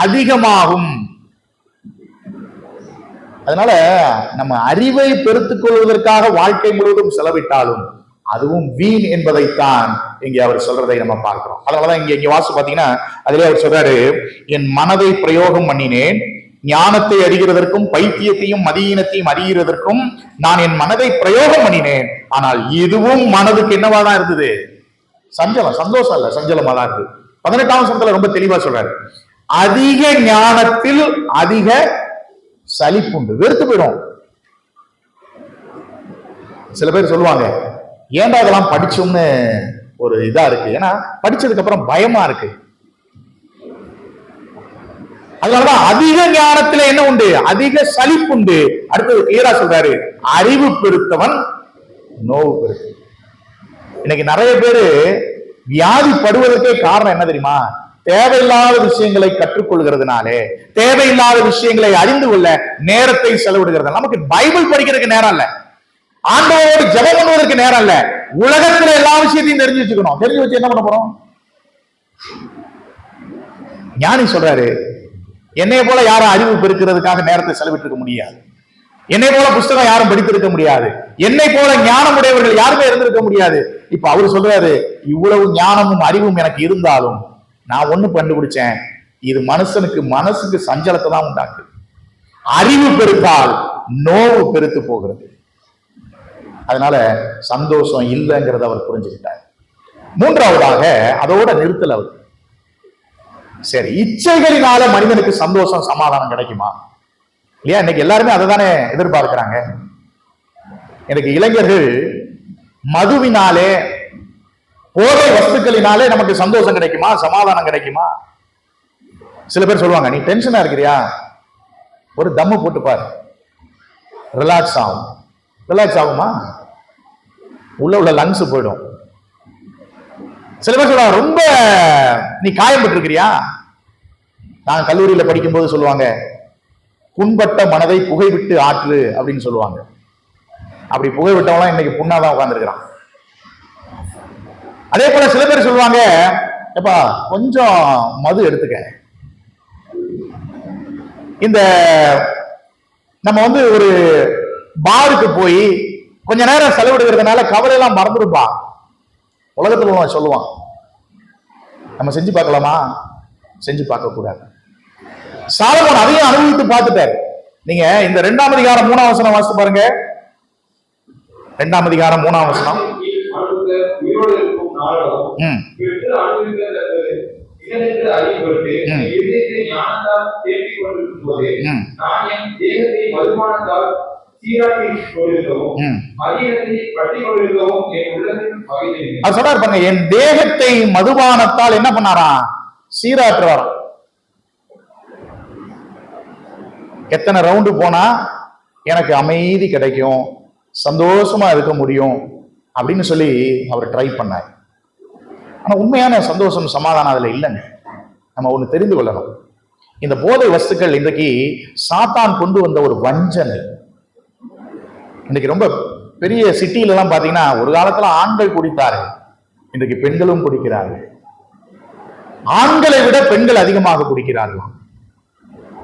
அதிகமாகும். அதனால நம்ம அறிவை பெருத்துக் கொள்வதற்காக வாழ்க்கை முழுவதும் செலவிட்டாலும் அதுவும் வீண் என்பதைத்தான் இங்கே அவர் சொல்றதை நம்ம பார்க்கிறோம். அதனாலதான் இங்க வாசி பாத்தீங்கன்னா அதிலே அவர் சொல்றாரு, என் மனதை பிரயோகம் பண்ணினேன், ஞானத்தை அறிகிறதற்கும் பைத்தியத்தையும் மதியீனத்தையும் அறிகிறதற்கும் நான் என் மனதை பிரயோகம் பண்ணினேன். ஆனால் இதுவும் மனதுக்கு என்னவாதான் இருந்தது? சஞ்சலம். சந்தோஷம் இல்ல, சஞ்சலமா தான் இருக்கு. 18ஆம் வசனத்துல ரொம்ப தெளிவா சொல்றாரு, அதிக ஞானத்தில் அதிக சலிப்புண்டு. வெறுத்து போயிடும். சில பேர் சொல்லுவாங்க, ஏன்டா இதெல்லாம் படிச்சோம்னு ஒரு இதா இருக்கு. ஏன்னா படிச்சதுக்கு அப்புறம் பயமா இருக்கு. அதனாலதான் அதிக ஞானத்துல என்ன உண்டு? அதிக சலிப்புண்டு. அடுத்தது கிளியரா சொல்றாரு, அறிவு பெருத்தவன் நோவு பெருத்து. இன்னைக்கு நிறைய பேரு வியாதி படுவதற்கே காரணம் என்ன தெரியுமா? தேவையில்லாத விஷயங்களை கற்றுக்கொள்கிறதுனாலே, தேவையில்லாத விஷயங்களை அறிந்து கொள்ள நேரத்தை செலவிடுகிறது. நமக்கு பைபிள் படிக்கிறதுக்கு நேரம் இல்ல, ஆண்டவரோடு ஜெபம் பண்ணுவதற்கு நேரம் இல்ல, உலகத்துல எல்லா விஷயத்தையும் தெரிஞ்சு வச்சுக்கணும். தெரிஞ்சு வச்சு என்ன பண்ண போறோம்? ஞானி சொல்றாரு, என்னை போல யாரும் அறிவு பெருக்கிறதுக்காக நேரத்தை செலவிட்டிருக்க முடியாது, என்னை போல புஸ்தகம் யாரும் படித்திருக்க முடியாது, என்னை போல ஞானம் உடையவர்கள் யாருமே இருந்திருக்க முடியாது. இப்ப அவரு சொல்றாரு, இவ்வளவு ஞானமும் அறிவும் எனக்கு இருந்தாலும் நான் ஒண்ணு கண்டுபிடிச்சேன், இது மனசுக்கு சஞ்சலத்தை தான் உண்டாக்கு. அறிவு பெருத்தால் நோவு பெருத்து போகிறது. அதனால சந்தோஷம் இல்லைங்கிறத அவர் புரிஞ்சுக்கிட்டார். மூன்றாவதாக அதோட நிறுத்தல். அவர் சரி, இச்சைகளினால மனிதனுக்கு சந்தோஷம் சமாதானம் கிடைக்குமா? இல்லையா? இன்னைக்கு எல்லாருமே அதை தானே எதிர்பார்க்கிறாங்க. எனக்கு இளைஞர்கள் மதுவினாலே, போதை வஸ்துக்களினாலே நமக்கு சந்தோஷம் கிடைக்குமா, சமாதானம் கிடைக்குமா? சில பேர் சொல்லுவாங்க, நீ டென்ஷனா இருக்கிறியா, ஒரு தம்மு போட்டு பாரு, ரிலாக்ஸ் ஆகும். ரிலாக்ஸ் ஆகுமா? உள்ள லங்ஸ் போயிடும். சில பேர் சொல்லுவாங்க, ரொம்ப நீ காயப்பட்டு இருக்கிறியா? நான் கல்லூரியில படிக்கும் போது சொல்லுவாங்க, புண்பட்ட மனதை புகை விட்டு ஆற்று அப்படின்னு சொல்லுவாங்க. அப்படி புகை விட்டவங்களாம் இன்னைக்கு புண்ணாதான் உட்கார்ந்துருக்கிறான். அதே போல சில பேர் சொல்லுவாங்க, எப்பா கொஞ்சம் மது எடுத்துக்க. இந்த நம்ம வந்து ஒரு பாருக்கு போய் கொஞ்ச நேரம் செலவிடுகிறதுனால கவலையெல்லாம் மறந்துடுப்பா உலகத்துல சொல்லுவான். நம்ம செஞ்சு பார்க்கலாமா? செஞ்சு பார்க்க கூடாது. சாலமோன் அதையும் அனுபவித்து பார்த்துட்டாரு. நீங்க இந்த 2ஆம் அதிகாரம் 3ஆம் வசனம் வாசித்து பாருங்க. 2ஆம் அதிகாரம் 3ஆம் வசனம். என் தேகத்தை மதுபானத்தால் என்ன பண்ணாரா? சீராற்றுவாராம். எத்தனை ரவுண்டு போனா எனக்கு அமைதி கிடைக்கும், சந்தோஷமா இருக்க முடியும் அப்படின்னு சொல்லி அவர் ட்ரை பண்ணார். ஆனா உண்மையான சந்தோஷம் சமாதானம் அதுல இல்லைங்க. நம்ம ஒண்ணு தெரிந்து கொள்ளணும். இந்த போதை வஸ்துக்கள் இன்றைக்கு சாத்தான் கொண்டு வந்த ஒரு வஞ்சனை. இன்னைக்கு ரொம்ப பெரிய சிட்டியில எல்லாம் பாத்தீங்கன்னா, ஒரு காலத்துல ஆண்கள் குடித்தார்கள், இன்றைக்கு பெண்களும் குடிக்கிறார்கள். ஆண்களை விட பெண்கள் அதிகமாக குடிக்கிறார்கள்.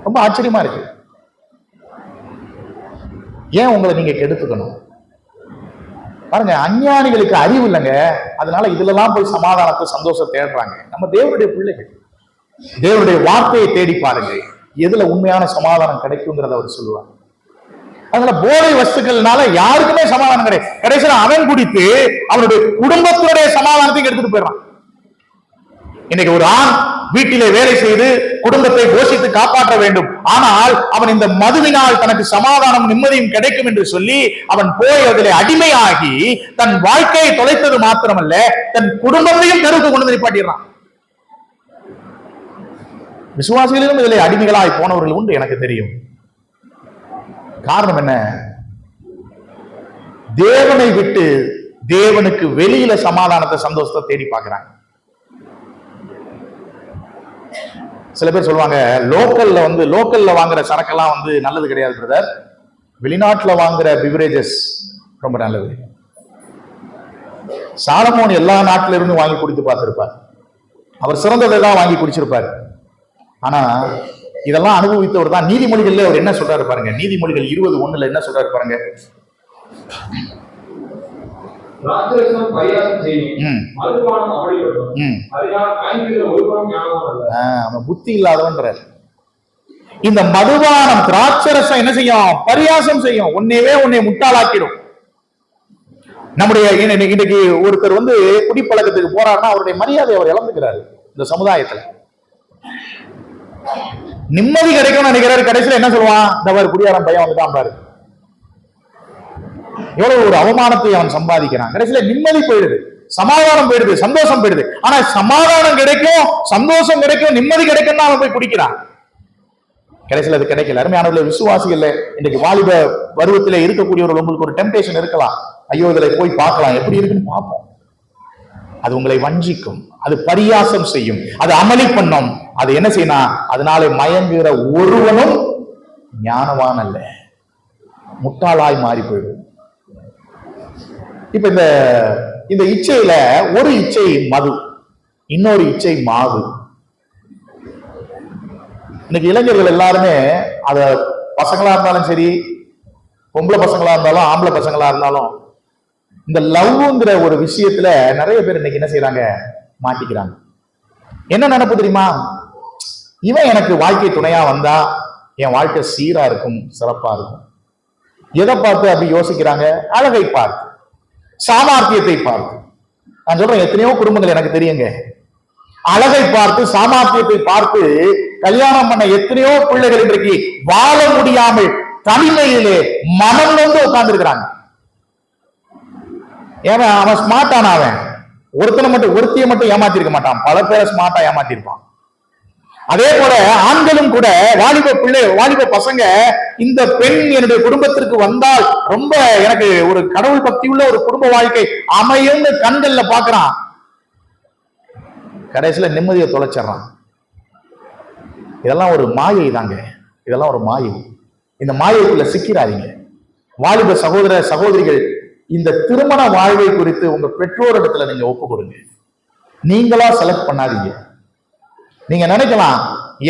ரொம்ப ஆச்சரியமா இருக்கு. ஏன் உங்களை நீங்க கெடுத்துக்கணும்? பாருங்க, அஞ்ஞானிகளுக்கு அறிவு இல்லைங்க, அதனால இதுலலாம் போய் சமாதானத்தை சந்தோஷம் தேடுறாங்க. நம்ம தேவனுடைய பிள்ளைகள், தேவனுடைய வார்த்தையை தேடி பாருங்க, எதுல உண்மையான சமாதானம் கிடைக்குங்கிறத அவர் சொல்லுவார். அதனால போதை வஸ்துக்கள்னால யாருக்குமே சமாதானம் கிடையாது. கடைசியில் அவன் குடித்து அவனுடைய குடும்பத்தினுடைய சமாதானத்தையும் எடுத்துட்டு போயிடறான். இன்னைக்கு ஒரு ஆண் வீட்டிலே வேலை செய்து குடும்பத்தை போஷித்து காப்பாற்ற வேண்டும். ஆனால் அவன் இந்த மதுவினால் தனக்கு சமாதானம் நிம்மதியும் கிடைக்கும் என்று சொல்லி அவன் போய் அதிலே அடிமையாகி தன் வாழ்க்கையை தொலைத்தது மாத்திரமல்ல, தன் குடும்பத்தையும் தெருவுக்கு கொண்டு நிப்பாட்டிடுறான். விசுவாசிகளிலும் இதிலே அடிமைகளாய் போனவர்கள் உண்டு, எனக்கு தெரியும். காரணம் என்ன? தேவனை விட்டு தேவனுக்கு வெளியில சமாதானத்தை சந்தோஷத்தை தேடி பார்க்கிறாங்க. சில பேர் சொல்லுவாங்க, லோக்கல்ல வாங்குற சரக்கெல்லாம் நல்லது கிடையாது பிரதர், வெளிநாட்டுல வாங்குற பிவரேஜஸ் ரொம்ப நல்லது. சாலமோன் எல்லா நாட்டில இருந்து வாங்கி குடித்து பார்த்திருப்பார். அவர் சிறந்ததை தான் வாங்கி குடிச்சிருப்பார். ஆனா இதெல்லாம் அனுபவித்தவர் தான். நீதிமொழிகள்ல அவர் என்ன சொல்றாரு பாருங்க. நீதிமொழிகள் 20:1 என்ன சொல்றாரு பாருங்க. புத்தி இல்லாதவன்ற இந்த மதுபானம் திராட்சரசம் என்ன செய்யும்? பரியாசம் செய்யும். உன்னை முட்டாளாக்கிடும். நம்முடைய இன்னைக்கு ஒருத்தர் குடிப்பழக்கத்துக்கு போறாருன்னா அவருடைய மரியாதை அவர் இழந்துக்கிறாரு. இந்த சமுதாயத்துல நிம்மதி கிடைக்கும்னு நினைக்கிறாரு. கடைசியில் என்ன சொல்லுவான்? இந்த குடியாரம் பையன் வந்துட்டான் பாரு, எவ்வளவு ஒரு அவமானத்தை அவன் சம்பாதிக்கிறான். கடைசியில நிம்மதி போயிடுது, சமாதானம் போயிடுது, சந்தோஷம் போயிடுது. ஆனா சமாதானம் கிடைக்கும், சந்தோஷம் கிடைக்கும், நிம்மதி கிடைக்கும் அவன் போய் குடிக்கிறான். கடைசியில் அது கிடைக்கல. அருமையானவர்களே, விசுவாசிகள் இன்றைக்கு வாலிப பருவத்திலே இருக்கக்கூடியவர்கள் உங்களுக்கு ஒரு டெம்டேஷன் இருக்கலாம். ஐயோ இதுல போய் பார்க்கலாம், எப்படி இருக்குன்னு பார்ப்போம். அது உங்களை வஞ்சிக்கும், அது பரியாசம் செய்யும், அது அமளி பண்ணும். அது என்ன செய்யணும்? அதனால மயங்குகிற ஒருவனும் ஞானவான் அல்ல, முட்டாளாய் மாறி போயிடும். இப்ப இந்த இச்சையில ஒரு இச்சை மது, இன்னொரு இச்சை மாவு. இன்னைக்கு இளைஞர்கள் எல்லாருமே, அத பசங்களா இருந்தாலும் சரி, பொம்பளை பசங்களா இருந்தாலும் ஆம்பளை பசங்களா இருந்தாலும், இந்த லவ்ங்கிற ஒரு விஷயத்துல நிறைய பேர் இன்னைக்கு என்ன செய்யறாங்க? மாட்டிக்கிறாங்க. என்ன நினைப்பு தெரியுமா? இவன் எனக்கு வாழ்க்கை துணையா வந்தா என் வாழ்க்கை சீரா இருக்கும், சிறப்பா இருக்கும். எதை பார்த்து அப்படி யோசிக்கிறாங்க? அழகை பார்த்து, சாமர்த்தியத்தை பார்த்து. நான் சொல்றேன், எத்தனையோ குடும்பங்கள் எனக்கு தெரியுங்க. அழகை பார்த்து சாமர்த்தியத்தை பார்த்து கல்யாணம் பண்ண எத்தனையோ பிள்ளைகள் இன்றைக்கு வாழ முடியாமல் தனிமையிலே மனம் வந்து உட்கார்ந்து இருக்கிறாங்க. ஏன்னா அவன் ஸ்மார்ட்டான, அவன் ஒருத்தியை மட்டும் ஏமாத்திருக்க மாட்டான், பல பேரை ஸ்மார்ட்டா ஏமாத்திருப்பான். அதே போல ஆண்களும் கூட வாலிப பசங்க இந்த பெண் என்னுடைய குடும்பத்திற்கு வந்தால் ரொம்ப எனக்கு ஒரு கடவுள் பக்தி உள்ள ஒரு குடும்ப வாழ்க்கை அமையும் கண்கள்ல பாக்குறான், கடைசியில நிம்மதியை தொலைச்சிடறான். இதெல்லாம் ஒரு மாயை தாங்க, இதெல்லாம் ஒரு மாயை. இந்த மாயைக்குள்ள சிக்கிறாதீங்க. வாலிப சகோதர சகோதரிகள், இந்த திருமண வாழ்வை குறித்து உங்க பெற்றோரிடத்துல நீங்க ஒப்பு கொடுங்க. நீங்களா செலக்ட் பண்ணாதீங்க. நீங்க நினைக்கலாம்,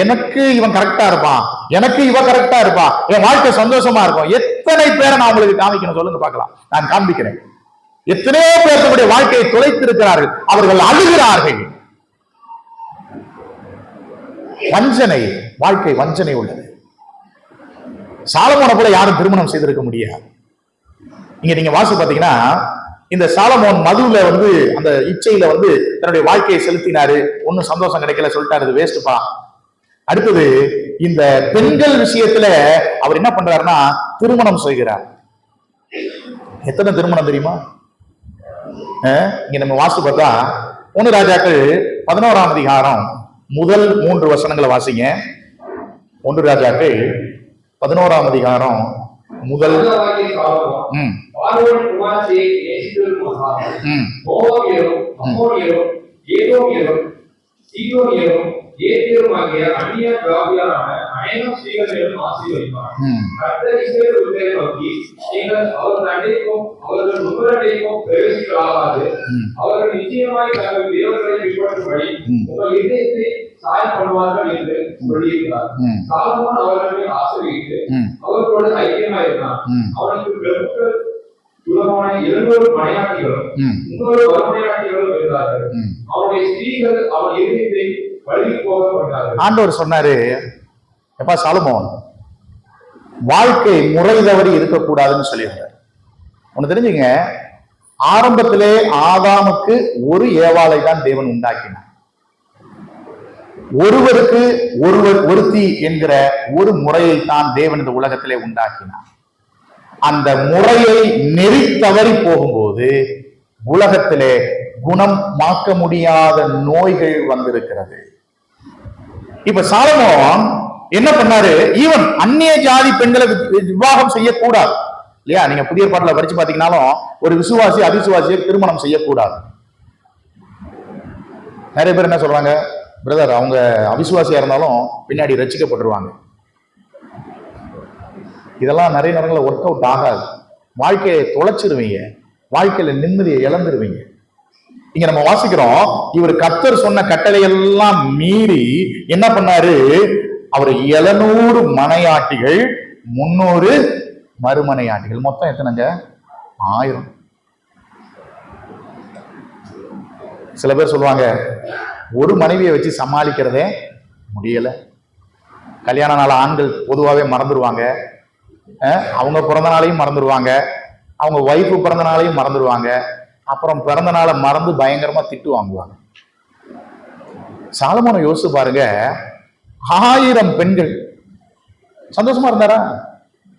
எனக்கு இவன் கரெக்டா இருப்பான், எனக்கு இவ கரெக்டா இருப்பான், என் வாழ்க்கை சந்தோஷமா இருக்கும். எத்தனை பேரை நான் உங்களுக்கு காமிக்கணும் சொல்லுங்க பார்க்கலாம். நான் காண்பிக்கிறேன். எத்தனையோ பேருடைய வாழ்க்கையை தொலைத்து இருக்கிறார்கள், அவர்கள் அழுகிறார்கள். வஞ்சனை, வாழ்க்கை வஞ்சனை உள்ளது. சாலமோனை போல யாரும் திருமணம் செய்திருக்க முடியாது. இங்க நீங்க வாசி பாத்தீங்கன்னா, இந்த சாலமோன் மதுவுல வந்து அந்த இச்சையில வந்து தன்னுடைய வாழ்க்கையை செலுத்தினாரு. ஒன்னும் சந்தோஷம் கிடைக்கல, சொல்லிட்டாரு, இது வேஸ்ட்பா. அடுத்தது இந்த பெண்கள் விஷயத்துல அவர் என்ன பண்றாருன்னா திருமணம் செய்கிறார். எத்தனை திருமணம் தெரியுமா? இங்க நம்ம வாசி பார்த்தா 1 ராஜாக்கள் 11ஆம் அதிகாரம் முதல் 3 வசனங்களை வாசிங்க. 1 ராஜாக்கள் 11ஆம் அதிகாரம் முதல் அவர்கள் நிச்சயமாய் தங்கள் தேவர்களை பின்பற்றும்படி உங்கள் இதயத்தை சாயம் பண்ணுவார்கள் என்று சொல்லியிருக்கிறார். சாலமோன் அவர்களை ஆசிரியத்து அவர்களோடு ஐக்கியமாய் இருந்தார். அவனுக்கு பிரபுக்கள் சுலபமான 200 மனையாட்டிகளும் 300 வறுமையாட்டிகளும் இருந்தார்கள். அவருடைய ஸ்திரீகள் அவன் இதயத்தை வழுகி போக பண்ணார்கள். ஆண்டவர் சொன்னாரு, எப்பா சாலமோன், வாழ்க்கை முறை தவறி இருக்கக்கூடாதுன்னு சொல்லியிருந்தார். ஒண்ணு தெரிஞ்சுங்க, ஆரம்பத்திலே ஆதாமுக்கு ஒரு ஏவாளை தான் தேவன் உண்டாக்கினார். ஒருவருக்கு ஒருத்தி என்கிற ஒரு முறையை தான் தேவன் இந்த உலகத்திலே உண்டாக்கினார். அந்த முறையை நெறி தவறி போகும்போது உலகத்திலே குணமாக்க முடியாத நோய்கள் வந்திருக்கிறது. இப்ப சாலமோன் என்ன பண்ணாரு? ஈவன் அந்நிய ஜாதி பெண்களை விவாகம் செய்யக்கூடாது இல்லையா? நீங்க புதிய பாட்டில் படிச்சு பாத்தீங்கன்னாலும் ஒரு விசுவாசி அவிசுவாசியை திருமணம் செய்யக்கூடாது. நிறைய பேர் என்ன சொல்றாங்க, பிரதர் அவங்க அவிசுவாசியா இருந்தாலும் பின்னாடி ரட்சிக்கப்பட்டுருவாங்க. இதெல்லாம் நிறைய நேரங்களில் ஒர்க் அவுட் ஆகாது. வாழ்க்கையை தொலைச்சிருவீங்க, வாழ்க்கையில நிம்மதியை இழந்துருவீங்க. இங்க நம்ம வாசிக்கிறோம், இவர் கர்த்தர் சொன்ன கட்டளையெல்லாம் மீறி என்ன பண்ணாரு? அவர் 700 மனையாட்டிகள் 300 மறுமனையாட்டிகள், மொத்தம் எத்தனைங்க? 1000. சில பேர் சொல்லுவாங்க, ஒரு மனைவியை வச்சு சமாளிக்கிறதே முடியல. கல்யாண நாள் ஆண்கள் பொதுவாகவே மறந்துடுவாங்க, அவங்க பிறந்த நாளையும் மறந்துடுவாங்க, அவங்க ஒய்ஃபு பிறந்த நாளையும் மறந்துடுவாங்க, அப்புறம் பிறந்த நாளை மறந்து பயங்கரமா திட்டு வாங்குவாங்க. சாலமோனை யோசிச்சு பாருங்க, 1000 பெண்கள். சந்தோஷமா இருந்தாரா?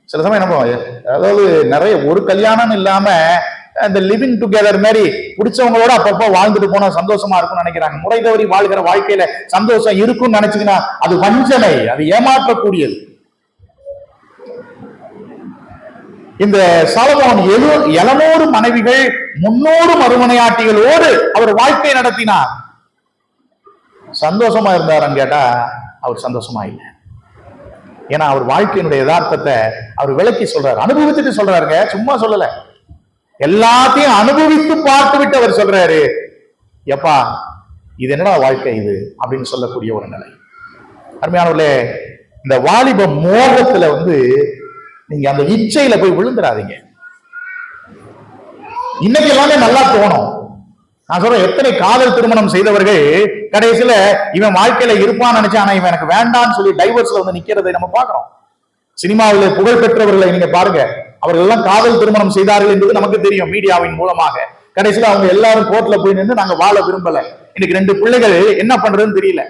சில சமயம் என்ன பண்ணுவாங்க, அதாவது நிறைய ஒரு கல்யாணம் இல்லாம இந்த லிவிங் டுகெதர் மாதிரி பிடிச்சவங்களோட அப்பப்போ வாழ்ந்துட்டு போனா சந்தோஷமா இருக்கும்னு நினைக்கிறாங்க. முறை தவறி வாழ்கிற வாழ்க்கையில சந்தோஷம் இருக்கும்னு நினைச்சுக்கினா அது வஞ்சனை, அது ஏமாற்றக்கூடியது. இந்த சாலமோன் 700 மனைவிகள் 300 மறுமனையாட்டிகளோடு அவர் வாழ்க்கை நடத்தினார். சந்தோஷமா இருந்தாரான்னு கேட்டா அவர் சந்தோஷமா இல்லை. ஏன்னா அவர் வாழ்க்கையினுடைய யதார்த்தத்தை அவர் விளக்கி சொல்றாரு, அனுபவிச்சுட்டு சொல்றாருங்க, சும்மா சொல்லல. எல்லாத்தையும் அனுபவித்து பார்த்து விட்டு அவர் சொல்றாரு, எப்பா இது என்னடா வாழ்க்கை இது அப்படின்னு சொல்லக்கூடிய ஒரு நிலை. அருமையானவர்களே, இந்த வாலிப மோகத்துல நீங்க அந்த இச்சையில போய் விழுந்துடாதீங்க. இன்னைக்கு எல்லாமே நல்லா தோணும். நான் சொல்றேன், எத்தனை காதல் திருமணம் செய்தவர்கள் கடைசியில இவன் வாழ்க்கையில இருப்பான்னு நினைச்சா ஆனா இவன் எனக்கு வேண்டான்னு சொல்லி டைவர்ஸ்ல நிக்கிறதை நம்ம பாக்குறோம். சினிமாவில் புகழ் பெற்றவர்களை நீங்க பாருங்க, அவர்கள் எல்லாம் காதல் திருமணம் செய்தார்கள் என்பது நமக்கு தெரியும் மீடியாவின் மூலமாக. கடைசியில அவங்க எல்லாரும் கோர்ட்ல போய் நின்று நாங்க வாழ விரும்பல, இன்னைக்கு 2 பிள்ளைகள் என்ன பண்றதுன்னு தெரியல.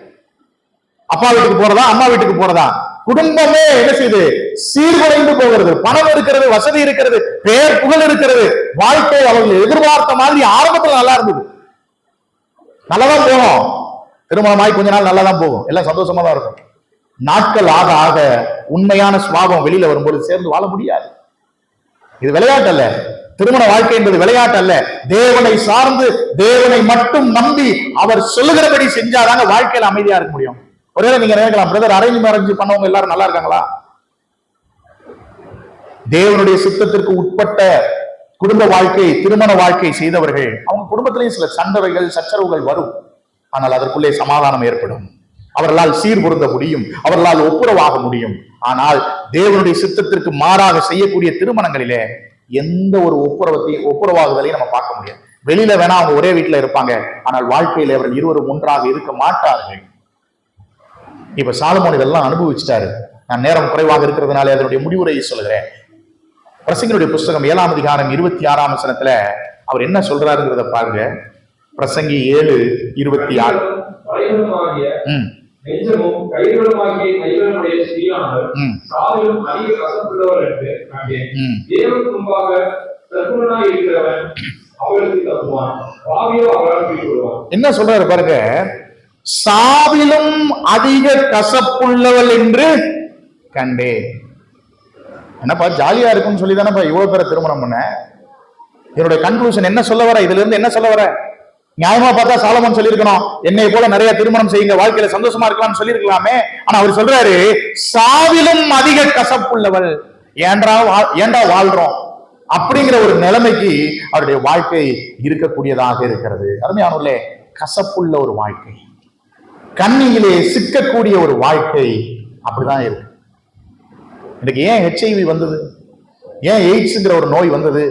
அப்பா வீட்டுக்கு போறதா, அம்மா வீட்டுக்கு போறதா, குடும்பமே என்ன செய்யுது, சீர்குலைந்து போகிறது. பணம் இருக்கிறது, வசதி இருக்கிறது, பெயர் புகழ் இருக்கிறது, வாழ்க்கை அவர்கள் எதிர்பார்த்த மாதிரி ஆரம்பத்தில் நல்லா இருந்தது, நல்லாதான் போகும், திருமணமாய் கொஞ்ச நாள் நல்லாதான் போகும், எல்லாம் சந்தோஷமா தான் இருக்கும். நாட்கள் ஆக ஆக உண்மையான சுபாவம் வெளியில வரும்போது சேர்ந்து வாழ முடியாது. இது விளையாட்டு அல்ல, திருமண வாழ்க்கை என்பது விளையாட்டு அல்ல. தேவனை சார்ந்து, தேவனை மட்டும் நம்பி அவர் சொல்லுகிறபடி செஞ்சாதாங்க வாழ்க்கையில அமைதியா இருக்க முடியும். ஒருவேளை நீங்க நினைக்கலாம், பிரதர் அரேஞ்ச் மேரேஜ் பண்ணவங்க எல்லாரும் நல்லா இருக்காங்களா? தேவனுடைய சித்தத்திற்கு உட்பட்ட குடும்ப வாழ்க்கை, திருமண வாழ்க்கை செய்தவர்கள், அவங்க குடும்பத்திலேயும் சில சண்டைகள் சச்சரவுகள் வரும், ஆனால் அதற்குள்ளே சமாதானம் ஏற்படும். அவர்களால் சீர் பொருந்த முடியும், அவர்களால் ஒப்புரவாக முடியும். ஆனால் தேவனுடைய சித்தத்திற்கு மாறாக செய்யக்கூடிய திருமணங்களிலே எந்த ஒரு ஒப்புரவாகுதலையும் நம்ம பார்க்க முடியாது. வெளியில வேணா அவங்க ஒரே வீட்டுல இருப்பாங்க, ஆனால் வாழ்க்கையில அவர்கள் இருவரும் ஒன்றாக இருக்க மாட்டார்கள். இப்ப சாலமோன் இதெல்லாம் அனுபவிச்சிட்டாரு. நான் நேரம் குறைவாக இருக்கிறதுனால அதனுடைய முடிவுரையை சொல்லுகிறேன். பிரசங்கியுடைய புஸ்தகம் 7ஆம் அதிகாரம் 26ஆம் வசனத்துல அவர் என்ன சொல்றாருங்கிறத பாருங்க. பிரசங்கி 7:26. நெஞ்சமும் கைகளுமாகிய கைகளுடைய ஸ்ரீயானவர் சாவிலும் அதிக கசப்புள்ளவர் என்று கண்டேன். தேவனுக்கு முன்பாக சற்குணனாய் இருக்கிறவன் அவளுக்கு தப்புவான், பாவியோ அவளால் பிடிவான். என்ன சொல்றாரு பாருங்க, சாவிலும் அதிக கசப்புள்ளவள் என்று கண்டேன். என்னப்பா ஜாலியா இருக்குன்னு சொல்லி தானேப்பா இவ்வளவு பேரை திருமணம் பண்ண. என்னுடைய கன்க்ளூஷன் என்ன சொல்ல வர, இதுல இருந்து என்ன சொல்ல வர? நியாயமா பார்த்தா சாலமோன் சொல்லியிருக்கணும், என்னை போல நிறைய திருமணம் செய்யுங்க, வாழ்க்கையில சந்தோஷமா இருக்கலாம்னு சொல்லியிருக்கலாமே. ஆனா அவர் சொல்றாரு, சாவிலும் அதிக கசப்புள்ளவள், ஏண்டா வாழ்றோம் அப்படிங்கிற ஒரு நிலைமைக்கு அவருடைய வாழ்க்கை இருக்கக்கூடியதாக இருக்கிறது. அருமையானவர்களே, கசப்புள்ள ஒரு வாழ்க்கை, கண்ணியிலே சிக்கக்கூடிய ஒரு வாழ்க்கை அப்படிதான் இருக்கு. இன்னைக்கு ஏன் HIV வந்தது, ஏன் எய்ட்ஸ்ங்கிற ஒரு நோய் வந்தது?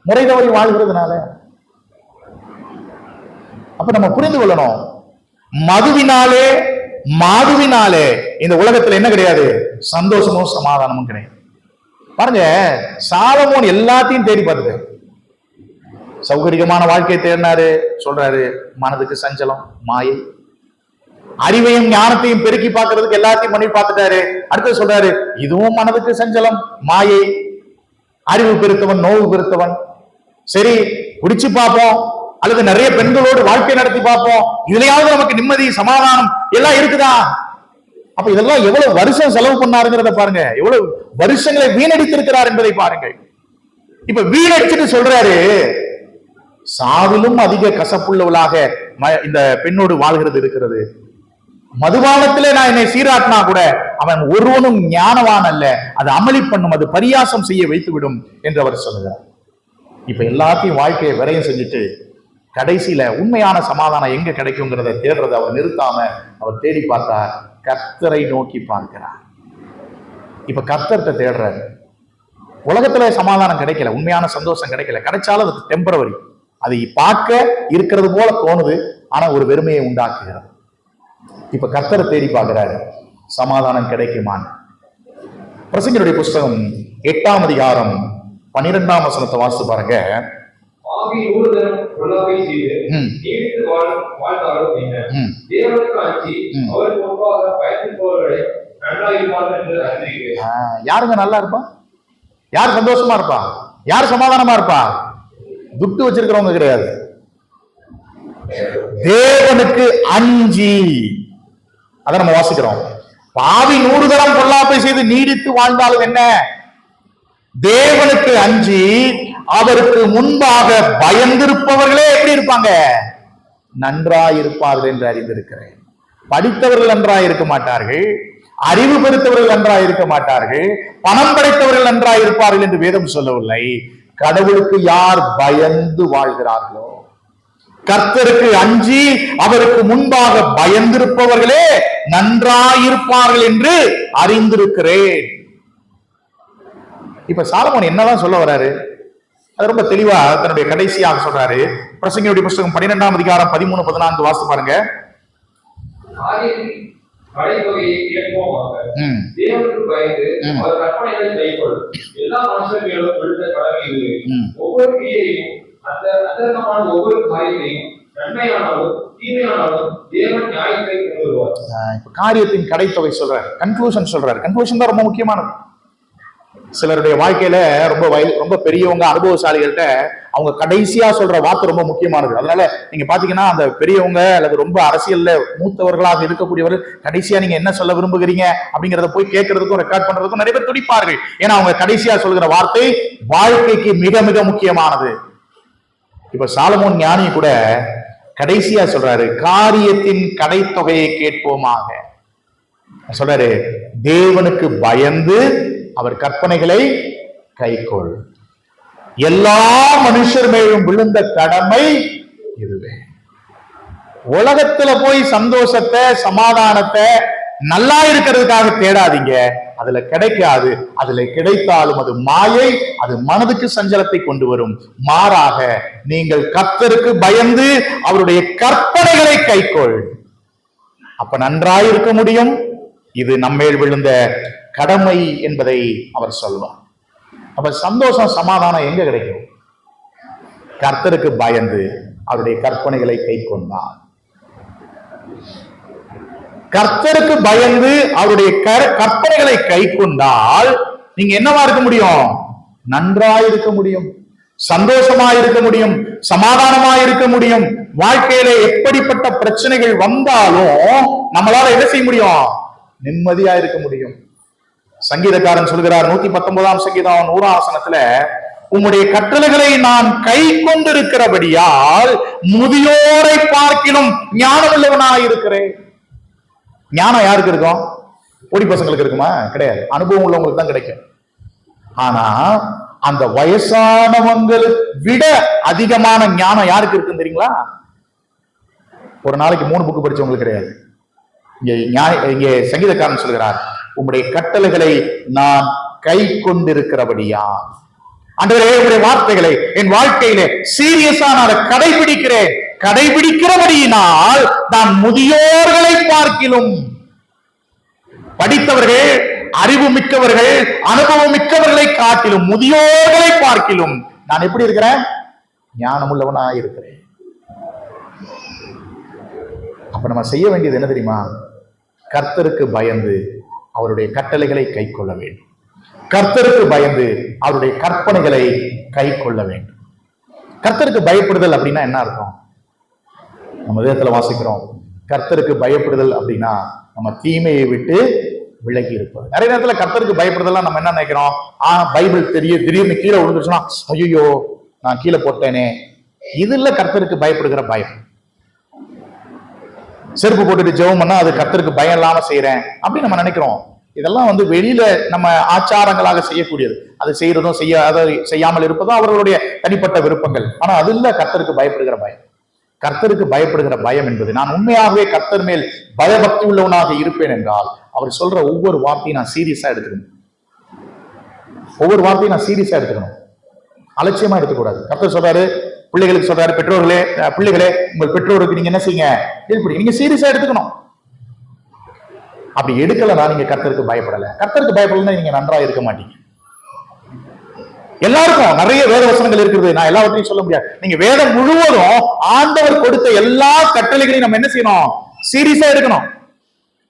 முறை தவறி வாழ்கிறதுனால. அப்ப நம்ம புரிந்து கொள்ளணும், மதுவினாலே மாதுவினாலே இந்த உலகத்துல என்ன கிடையாது, சந்தோஷமும் சமாதானமும் கிடையாது. பாருங்க, சாலமோன் எல்லாத்தையும் தேடி பார்த்துட்டு சௌகரியமான வாழ்க்கையை தேடினாரு. சொல்றாரு, மனதுக்கு சஞ்சலம், மாயை. அறிவையும் ஞானத்தையும் பெருக்கி பார்க்கறதுக்கு எல்லாத்தையும் பண்ணி பார்த்துட்டாரு. அடுத்து சொல்றாரு, இதுவும் மனதுக்கு சஞ்சலம், மாயை, அறிவு பெருத்தவன், நோவு பெருத்தவன். சரி, குடிச்சு பார்ப்போம், அல்லது நிறைய பெண்களோடு வாழ்க்கை நடத்தி பார்ப்போம், இதுலயாவது நமக்கு நிம்மதி சமாதானம் எல்லாம் இருக்குதா? அப்ப இதெல்லாம் எவ்வளவு வருஷம் செலவு பண்ணாருங்கிறத பாருங்க, எவ்வளவு வருஷங்களை வீணடித்திருக்கிறார் என்பதை பாருங்கள். இப்ப வீணடிச்சுட்டு சொல்றாரு, சாவிலும் அதிக கசப்புள்ளவளாக இந்த பெண்ணோடு வாழ்கிறது இருக்கிறது. மதுபானத்திலே நான் என்னை சீராட்டினா கூட அவன் ஒருவனும் ஞானவான் அல்ல, அது அமளி பண்ணும், அது பரியாசம் செய்ய வைத்து விடும் என்று அவர் சொல்லுகிறார். இப்ப எல்லாத்தையும் வாழ்க்கையை விரயம் செஞ்சுட்டு கடைசியில உண்மையான சமாதானம் எங்க கிடைக்குங்கிறத தேடுறத அவர் நிறுத்தாம அவர் தேடி பார்த்தா கர்த்தரை நோக்கி பார்க்கிறார். இப்ப கர்த்தர்கிட்ட தேடுறாரு. உலகத்துல சமாதானம் கிடைக்கல, உண்மையான சந்தோஷம் கிடைக்கல, கிடைச்சாலும் அது டெம்பரவரி, அதை பார்க்க இருக்கிறது போல தோணுது, ஆனா ஒரு வெறுமையை உண்டாக்குகிறது. இப்ப கர்த்தரை தேடி பார்க்கிறாரு, சமாதானம் கிடைக்குமான்னு. பிரசங்கியருடைய புஸ்தகம் 8ஆம் அதிகாரம் 12ஆம் வசனத்தை வாசித்து பாருங்க. யாருங்க நல்லா இருப்பா, யார் சந்தோஷமா இருப்பா, யார் சமாதானமா இருப்பா? துட்டு வச்சிருக்கிறவங்க கிடையாது. தேவனுக்கு அஞ்சி, அதை நம்ம வாசிக்கிறோம். பாவி 100 தரம் பொல்லாப்பை செய்து நீடித்து வாழ்ந்தாலும் என்ன, தேவனுக்கு அஞ்சி அவருக்கு முன்பாக பயந்திருப்பவர்களே எப்படி இருப்பாங்க, நன்றாயிருப்பார்கள் என்று அறிந்திருக்கிறேன். படித்தவர்கள் நன்றாய் இருக்க மாட்டார்கள், அறிவு பெருத்தவர்கள் நன்றாய் இருக்க மாட்டார்கள், பணம் படைத்தவர்கள் நன்றாய் இருப்பார்கள் என்று வேதம் சொல்லவில்லை. கடவுளுக்கு யார் பயந்து வாழ்கிறார்களோ, கர்த்தருக்கு அஞ்சி அவருக்கு முன்பாக பயந்திருப்பவர்களே நன்றாயிருப்பார்கள் என்று அறிந்திருக்கிறேன். இப்ப சாலமோன் என்னதான் சொல்ல வர்றாரு, அது ரொம்ப தெளிவா தன்னுடைய கடைசியாக சொல்றாரு. பிரசங்கியுடைய புஸ்தகம் 12ஆம் அதிகாரம் 13-14 வாசித்து பாருங்க. ஒவ்வொரு காரியத்தையும் நன்மையானாலும் தீமையானாலும் தேவன் நியாயத்தை கொண்டு வருவார். இப்ப காரியத்தின் கடைத்தொகை சொல்றாரு, கன்க்ளூஷன் சொல்றாரு. கன்க்ளூஷன் தான் ரொம்ப முக்கியமானது. சிலருடைய வாழ்க்கையில ரொம்ப பெரியவங்க அனுபவசாலிகள்கிட்ட அவங்க கடைசியா சொல்ற வார்த்தை ரொம்ப முக்கியமானது. அதனால நீங்க பாத்தீங்கன்னா அந்த பெரியவங்க அல்லது ரொம்ப அரசியல்ல மூத்தவர்களாக இருக்கக்கூடியவர்கள் கடைசியா நீங்க என்ன சொல்ல விரும்புகிறீங்க அப்படிங்கறத போய் கேட்கறதுக்கும் ரெக்கார்ட் பண்றதுக்கும் நிறைய பேர் துடிப்பார்கள். ஏன்னா அவங்க கடைசியா சொல்கிற வார்த்தை வாழ்க்கைக்கு மிக மிக முக்கியமானது. இப்ப சாலமோன் ஞானி கூட கடைசியா சொல்றாரு, காரியத்தின் கடைத்தொகையை கேட்போமாக. சொல்றாரு, தேவனுக்கு பயந்து அவர் கற்பனைகளை கைக்கொள். எல்லா மனுஷர் மேலும் விழுந்த கடமை இதுவே. உலகத்துல போய் சந்தோஷத்தை சமாதானத்தை நல்லா இருக்கிறதுக்காக தேடாதீங்க, அதுல கிடைக்காது. அதுல கிடைத்தாலும் அது மாயை, அது மனதுக்கு சஞ்சலத்தை கொண்டு வரும். மாறாக நீங்கள் கர்த்தருக்கு பயந்து அவருடைய கற்பனைகளை கைக்கொள், அப்ப நன்றாயிருக்க முடியும். இது நம்மேல் விழுந்த கடமை என்பதை அவர் சொல்வார். அப்ப சந்தோஷம் சமாதானம் எங்க கிடைக்கும்? கர்த்தருக்கு பயந்து அவருடைய கற்பனைகளை கை கொண்டார். கர்த்தருக்கு பயந்து அவருடைய கற்பனைகளை கை கொண்டால் நீங்க என்னவா இருக்க முடியும்? நன்றாயிருக்க முடியும், சந்தோஷமா இருக்க முடியும், சமாதானமா இருக்க முடியும். வாழ்க்கையில எப்படிப்பட்ட பிரச்சனைகள் வந்தாலும் நம்மளால என்ன செய்ய முடியும்? நிம்மதியா இருக்க முடியும். சங்கீதக்காரன் சொல்கிறார், 119ஆம் சங்கீதம் 100ஆம் வசனத்துல, உம்முடைய கட்டளைகளை நான் கை கொண்டிருக்கிறபடியால் முதியோரை பார்க்கிலும் ஞானம் உள்ளவனாய் இருக்கிறேன். ஞானம் யாருக்கு இருக்கும்? பொடி பசங்களுக்கு இருக்குமா? கிடையாது. அனுபவம் உள்ளவங்களுக்கு தான் கிடைக்கும். ஆனா அந்த வயசானவங்களை விட அதிகமான ஞானம் யாருக்கு இருக்குன்னு தெரியுங்களா? ஒரு நாளைக்கு 3 புக்கு படிச்சவங்களுக்கு கிடையாது. இங்கே சங்கீதக்காரன் சொல்கிறார், உம்முடைய கட்டளைகளை நான் கை கொண்டிருக்கிறபடியா. ஆண்டவரே, உம்முடைய வார்த்தைகளை என் வாழ்க்கையில சீரியஸா நான் கடைபிடிக்கிறேன். கடைபிடிக்கிறபடியினால் நான் முதியோர்களை பார்க்கிலும், படித்தவர்கள், அறிவு மிக்கவர்கள், அனுபவம் மிக்கவர்களை காட்டிலும், முதியோர்களை பார்க்கிலும் நான் எப்படி இருக்கிறேன்? ஞானம் உள்ளவனா இருக்கிறேன். அப்ப நம்ம செய்ய வேண்டியது என்ன தெரியுமா? கர்த்தருக்கு பயந்து அவருடைய கட்டளைகளை கை கொள்ள வேண்டும். கர்த்தருக்கு பயந்து அவருடைய கற்பனைகளை கை கொள்ள வேண்டும். கர்த்தருக்கு பயப்படுதல் அப்படின்னா என்ன அர்த்தம்? நம்ம வேதத்துல வாசிக்கிறோம், கர்த்தருக்கு பயப்படுதல் அப்படின்னா நம்ம தீமையை விட்டு விலகி இருப்பது. நிறைய நேரத்துல கர்த்தருக்கு பயப்படுதல் நம்ம என்ன நினைக்கிறோம்? பைபிள் திடீர்னு கீழே விழுந்துச்சுன்னா ஐயோ நான் கீழே போட்டேனே. இது இல்ல கர்த்தருக்கு பயப்படுகிற பயம். செருப்பு போட்டுட்டு ஜெபம் பண்ணா அது கர்த்தருக்கு பயம் இல்லாம செய்யறேன் அப்படின்னு நம்ம நினைக்கிறோம். இதெல்லாம் வெளியில நம்ம ஆச்சாரங்களாக செய்யக்கூடியது. அது செய்யறதும் செய்யாமல் இருப்பதும் அவர்களுடைய தனிப்பட்ட விருப்பங்கள். ஆனா அது இல்ல கர்த்தருக்கு பயப்படுகிற பயம். கர்த்தருக்கு பயப்படுகிற பயம் என்பது, நான் உண்மையாகவே கர்த்தர் மேல் பயபக்தி உள்ளவனாக இருப்பேன் என்றால் அவர் சொல்ற ஒவ்வொரு வார்த்தையும் நான் சீரியஸா எடுத்துக்கணும். ஒவ்வொரு வார்த்தையும் நான் சீரியஸா எடுத்துக்கணும், அலட்சியமா எடுத்துக்கூடாது. கர்த்தர் சொல்றாரு, பிள்ளைகளுக்கு சொல்றாரு, பெற்றோர்களே, பிள்ளைகளே உங்கள் பெற்றோருக்கு நீங்க என்ன செய்யுங்க, இப்படி நீங்க சீரியஸா எடுத்துக்கணும். அப்படி எடுக்கலன்னா நீங்க கர்த்தருக்கு பயப்படல. கர்த்தருக்கு பயப்படலன்னா நீங்க நன்றா இருக்க மாட்டீங்க. எல்லாருக்கும் நிறைய வேத வசனங்கள் இருக்குது, நான் எல்லாவற்றையும் சொல்ல முடியாது. நீங்க வேதம் முழுவதும் ஆண்டவர் கொடுத்த எல்லா கட்டளைகளையும் நம்ம என்ன செய்யணும்? சீரியஸா எடுக்கணும்.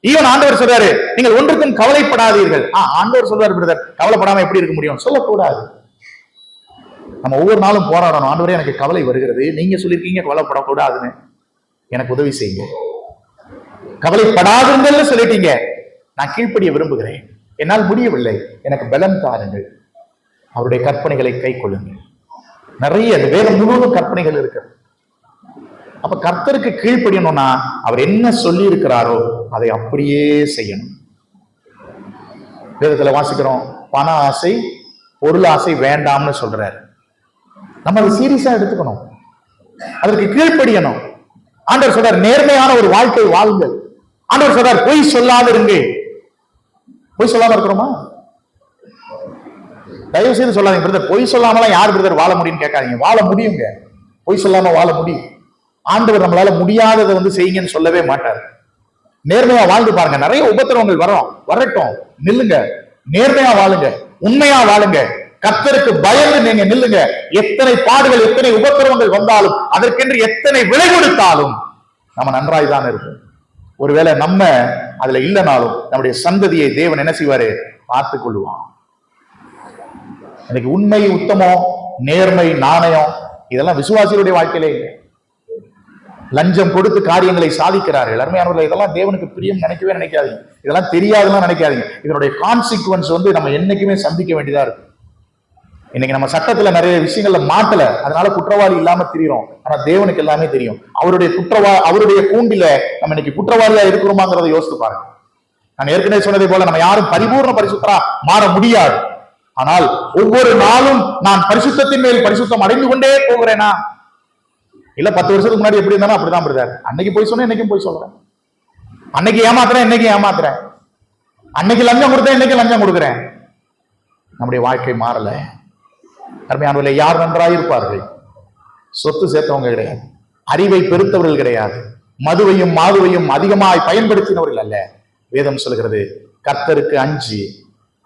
ஈவன் ஆண்டவர் சொல்றாரு, நீங்கள் ஒன்றுக்கும் கவலைப்படாதீர்கள். ஆண்டவர் சொல்றாரு, பிரதர் கவலைப்படாம எப்படி இருக்க முடியும்? சொல்லக்கூடாது. நம்ம ஒவ்வொரு நாளும் போராடணும். ஆண்டவரே எனக்கு கவலை வருகிறது, நீங்க சொல்லிருக்கீங்க கவலைப்படக்கூடாதுன்னு, எனக்கு உதவி செய்யுங்க. கவலைப்படாதுங்கள்னு சொல்லிட்டீங்க, நான் கீழ்ப்படிய விரும்புகிறேன், என்னால் முடியவில்லை, எனக்கு பலம் தாருங்கள். அவருடைய கற்பனைகளை கை கொள்ளுங்கள். நிறைய வேதம் முழுவதும் கற்பனைகள் இருக்கு. அப்ப கர்த்தருக்கு கீழ்ப்படியணும்னா அவர் என்ன சொல்லி இருக்கிறாரோ அதை அப்படியே செய்யணும். வேதத்துல வாசிக்கிறோம், பண ஆசை பொருள் ஆசை வேண்டாம்னு சொல்றாரு. நம்ம அதை சீரியஸா எடுத்துக்கணும், அதற்கு கீழ்ப்படியணும். ஆண்டவர் சொல்றார், நேர்மையான ஒரு வாழ்க்கை வாழுங்கள். ஆண்டவர் சொல்றார், பொய் சொல்லாம இருங்க. பொய் சொல்லாம இருக்கிறோமா? தயவு செய்து சொல்லாதீங்க பிரதர், பொய் சொல்லாமலாம் யார் பிரதர் வாழ முடியும்னு கேட்காதீங்க. வாழ முடியுங்க, பொய் சொல்லாம வாழ முடியும். ஆண்டவர் நம்மளால முடியாததை செய்யுங்கன்னு சொல்லவே மாட்டார். நேர்மையா வாழ்ந்து பாருங்க. நிறைய உபத்திரவங்கள் வரட்டும், நில்லுங்க, நேர்மையா வாழுங்க, உண்மையா வாழுங்க, கர்த்தருக்கு பயந்து நீங்க நில்லுங்க. எத்தனை பாடுகள், எத்தனை உபத்திரவங்கள் வந்தாலும், அதற்கென்று எத்தனை விலை கொடுத்தாலும் நம்ம நன்றாய் தான் இருப்போம். ஒருவேளை நம்ம அதுல இல்லைனாலும் நம்முடைய சந்ததியை தேவன் என்ன செய்வாரு? பார்த்துக் கொள்ளுவான். இன்னைக்கு உண்மை, உத்தமம், நேர்மை, நாணயம் இதெல்லாம் விசுவாசிகளுடைய வாழ்க்கையிலே இல்லை. லஞ்சம் கொடுத்து காரியங்களை சாதிக்கிறார்கள். அருமையானவர்களே, இதெல்லாம் தேவனுக்கு பிரியம் நினைக்கவே நினைக்காதீங்க. இதெல்லாம் தெரியாதுலாம் நினைக்காதீங்க. இதனுடைய கான்சிக்வன்ஸ் நம்ம என்னைக்குமே சந்திக்க வேண்டியதா இருக்கு. இன்னைக்கு நம்ம சட்டத்துல நிறைய விஷயங்கள்ல மாட்டல, அதனால குற்றவாளி இல்லாம திரிகிறோம். ஆனா தேவனுக்கு எல்லாமே தெரியும். அவருடைய கூண்டில நம்ம இன்னைக்கு குற்றவாளியா இருக்கிறோமாங்கிறத யோசித்து பாருங்க. நான் ஏற்கனவே சொன்னதை போல நம்ம யாரும் பரிபூர்ண பரிசுத்தரா மாற முடியாது. ஆனால் ஒவ்வொரு நாளும் நான் பரிசுத்தத்தின் மேல் பரிசுத்தம் அடைந்து கொண்டே போகிறேனா? இல்ல 10 வருஷத்துக்கு முன்னாடி எப்படி இருந்தாலும் அப்படிதான் பிரதர். அன்னைக்கு போய் சொன்னேன், இன்னைக்கும் போய் சொல்றேன். அன்னைக்கு ஏமாத்துறேன், இன்னைக்கு ஏமாத்துறேன். அன்னைக்கு லஞ்சம் கொடுத்தேன், இன்னைக்கு லஞ்சம் கொடுக்குறேன். நம்முடைய வாழ்க்கை மாறல. அருமையானவர்களே, யார் நன்றாயிருப்பார்கள்? சொத்து சேர்த்தவங்க கிடையாது, அறிவை பெருத்தவர்கள் கிடையாது, மதுவையும் மாதுவையும் அதிகமாய் பயன்படுத்தினவர்கள் அல்ல. வேதம் சொல்கிறது, கர்த்தருக்கு அஞ்சி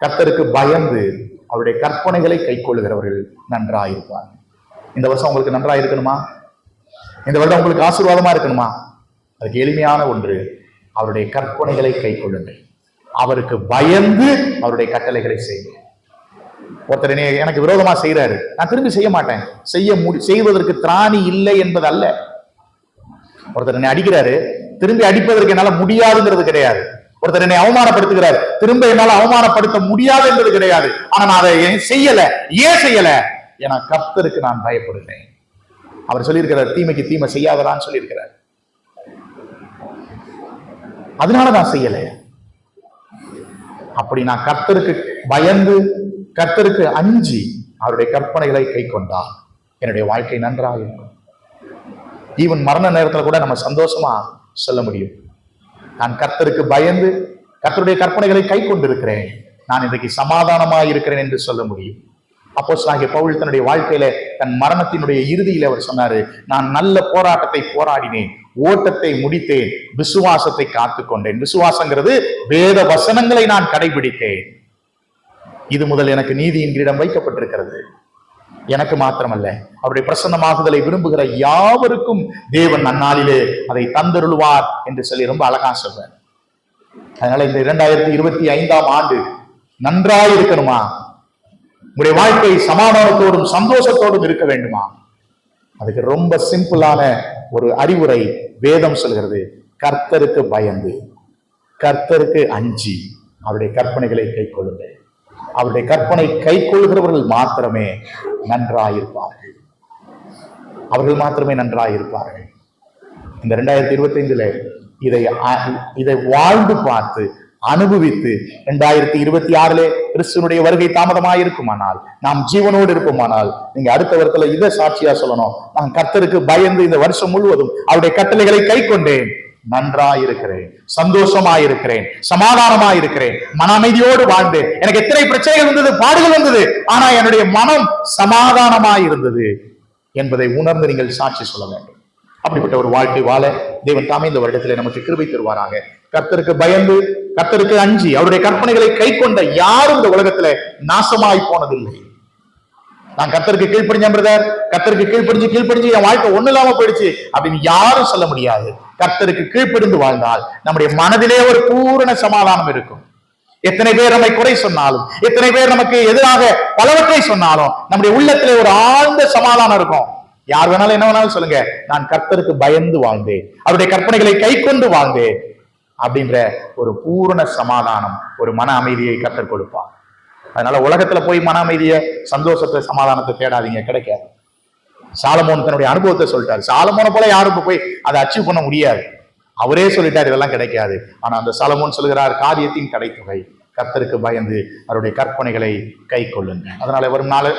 கர்த்தருக்கு பயந்து அவருடைய கற்பனைகளை கை கொள்ளுகிறவர்கள் நன்றாயிருப்பார்கள். இந்த வருஷம் உங்களுக்கு நன்றாயிருக்கணுமா? இந்த வருடம் உங்களுக்கு ஆசீர்வாதமா இருக்கணுமா? அதுக்கு எளிமையான ஒன்று, அவருடைய கற்பனைகளை கை கொள்ளுங்கள். அவருக்கு பயந்து அவருடைய கட்டளைகளை செய்யுங்க. ஒருத்தர் எனக்கு விரோதமா செய்யறாரு, நான் திரும்பி செய்ய மாட்டேன். செய்வதற்கு திராணி இல்லை என்பது அல்ல. ஒருத்தர் என்னை அடிக்கிறாரு, திரும்பி அடிப்பதற்கு என்னால முடியாதுங்கிறது கிடையாது. ஒருத்தர் என்னை அவமானப்படுத்துகிறார், திரும்ப என்னால அவமானப்படுத்த முடியாது என்பது கிடையாது. ஆனா நான் அதை செய்யல. ஏன் செய்யல? ஏன்னா கர்த்தருக்கு நான் பயப்படுகிறேன். அவர் சொல்லியிருக்கிறார், தீமைக்கு தீமை செய்யாதடான்னு சொல்லியிருக்கிறார். அதனால நான் செய்யல. அப்படி நான் கர்த்தருக்கு பயந்து கர்த்தருக்கு அஞ்சி அவருடைய கற்பனைகளை கை கொண்டால் என்னுடைய வாழ்க்கை நன்றாக இருக்கும். ஈவன் மரண நேரத்துல கூட நம்ம சந்தோஷமா சொல்ல முடியும், நான் கர்த்தருக்கு பயந்து கர்த்தருடைய கற்பனைகளை கை கொண்டிருக்கிறேன், நான் இன்றைக்கு சமாதானமாக இருக்கிறேன் என்று சொல்ல முடியும். அப்போஸ்தலனாகிய பவுல் தன்னுடைய வாழ்க்கையில தன் மரணத்தினுடைய இறுதியில அவர் சொன்னாரு, நான் நல்ல போராட்டத்தை போராடினேன், ஓட்டத்தை முடித்தேன், விசுவாசத்தை காத்து கொண்டேன். விசுவாசங்கிறது வேத வசனங்களை நான் கடைபிடித்தேன். இது முதல் எனக்கு நீதியின் கிரீடம் வைக்கப்பட்டிருக்கிறது. எனக்கு மாத்திரமல்ல, அவருடைய பிரசன்னமாகுதலை விரும்புகிற யாவருக்கும் தேவன் அந்நாளிலே அதை தந்தருள்வார் என்று சொல்லி ரொம்ப அழகா சொல்றார். அதனால இந்த 2025ஆம் ஆண்டு நன்றாய் இருக்கணுமா? உங்களுடைய வாழ்க்கை சமாதானத்தோடும் சந்தோஷத்தோடும் இருக்க வேண்டுமா? அதுக்கு ரொம்ப சிம்பிளான ஒரு அறிவுரை வேதம் சொல்கிறது, கர்த்தருக்கு பயந்து கர்த்தருக்கு அஞ்சி அவருடைய கற்பனைகளை கை கொள்ளுங்கள். அவருடைய கற்பனை கை கொள்கிறவர்கள் மாத்திரமே நன்றாயிருப்பார்கள். அவர்கள் மாத்திரமே நன்றாயிருப்பார்கள். இந்த 2025ல இதை வாழ்ந்து பார்த்து அனுபவித்து 2026 கிறிஸ்துவனுடைய வருகை தாமதமாயிருக்குமானால், நாம் ஜீவனோடு இருப்போமானால், நீங்க அடுத்த வருடத்துல இதை சாட்சியா சொல்லணும், நான் கர்த்தருக்கு பயந்து இந்த வருஷம் முழுவதும் அவருடைய கட்டளைகளை கை கொண்டேன், நன்றாயிருக்கிறேன், சந்தோஷமாயிருக்கிறேன், சமாதானமாயிருக்கிறேன், மன அமைதியோடு வாழ்ந்தேன். எனக்கு எத்தனை பிரச்சனைகள் வந்தது, பாடுகள் வந்தது, ஆனா என்னுடைய மனம் சமாதானமாயிருந்தது என்பதை உணர்ந்து நீங்கள் சாட்சி சொல்ல வேண்டும். அப்படிப்பட்ட ஒரு வாழ்க்கை வாழ தேவன் தாமே இந்த வருடத்திலே நமக்கு கிருபை தருவாராக. கர்த்தருக்கு பயந்து கர்த்தருக்கு அஞ்சி அவருடைய கற்பனைகளை கை கொண்ட யாரும் இந்த உலகத்துல நாசமாய் போனதில்லை. நான் கர்த்தருக்கு கீழ்ப்படிஞ்சேன் பிரதர், கர்த்தருக்கு கீழ்ப்படிஞ்சு என் வாழ்க்கை ஒண்ணு இல்லாம போயிடுச்சு அப்படின்னு யாரும் சொல்ல முடியாது. கர்த்தருக்கு கீழ்ப்படிந்து வாழ்ந்தால் நம்முடைய மனதிலே ஒரு பூரண சமாதானம் இருக்கும். எத்தனை பேர் நம்மை குறை சொன்னாலும், எத்தனை பேர் நமக்கு எதிராக பலவற்றை சொன்னாலும், நம்முடைய உள்ளத்திலே ஒரு ஆழ்ந்த சமாதானம் இருக்கும். யார் வேணாலும் என்ன வேணாலும் சொல்லுங்க, நான் கர்த்தருக்கு பயந்து வாழ்ந்தேன், அவருடைய கற்பனைகளை கை கொண்டு வாழ்ந்தேன் அப்படின்ற ஒரு பூரண சமாதானம், ஒரு மன அமைதியை கர்த்தர் கொடுப்பார். அதனால உலகத்துல போய் மன அமைதியை, சந்தோஷத்தை, சமாதானத்தை தேடாதீங்க, கிடைக்காது. சாலமோன் தன்னுடைய அனுபவத்தை சொல்லிட்டாரு. சாலமோனை போல யாரும் போய் அதை அச்சீவ் பண்ண முடியாது. அவரே சொல்லிட்டார் இதெல்லாம் கிடைக்காது. ஆனா அந்த சாலமோன் சொல்லுகிறார், காரியத்தின் கடைத்தொகை கர்த்தருக்கு பயந்து அவருடைய கற்பனைகளை கை கொள்ளுங்க. அதனால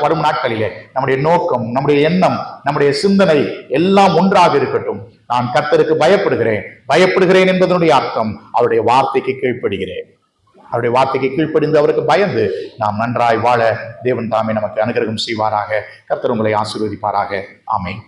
வரும் நாட்களிலே நம்முடைய நோக்கம், நம்முடைய எண்ணம், நம்முடைய சிந்தனை எல்லாம் ஒன்றாக இருக்கட்டும். நான் கர்த்தருக்கு பயப்படுகிறேன் என்பதனுடைய அர்த்தம் அவருடைய வார்த்தைக்கு கீழ்ப்படுகிறேன். அவருடைய வார்த்தைக்கு கீழ்ப்படிந்து அவருக்கு பயந்து நாம் நன்றாய் வாழ தேவன் தாமே நமக்கு அனுகிரகம் செய்வாராக. கர்த்தர் உங்களை ஆசீர்வதிப்பாராக. ஆமென்.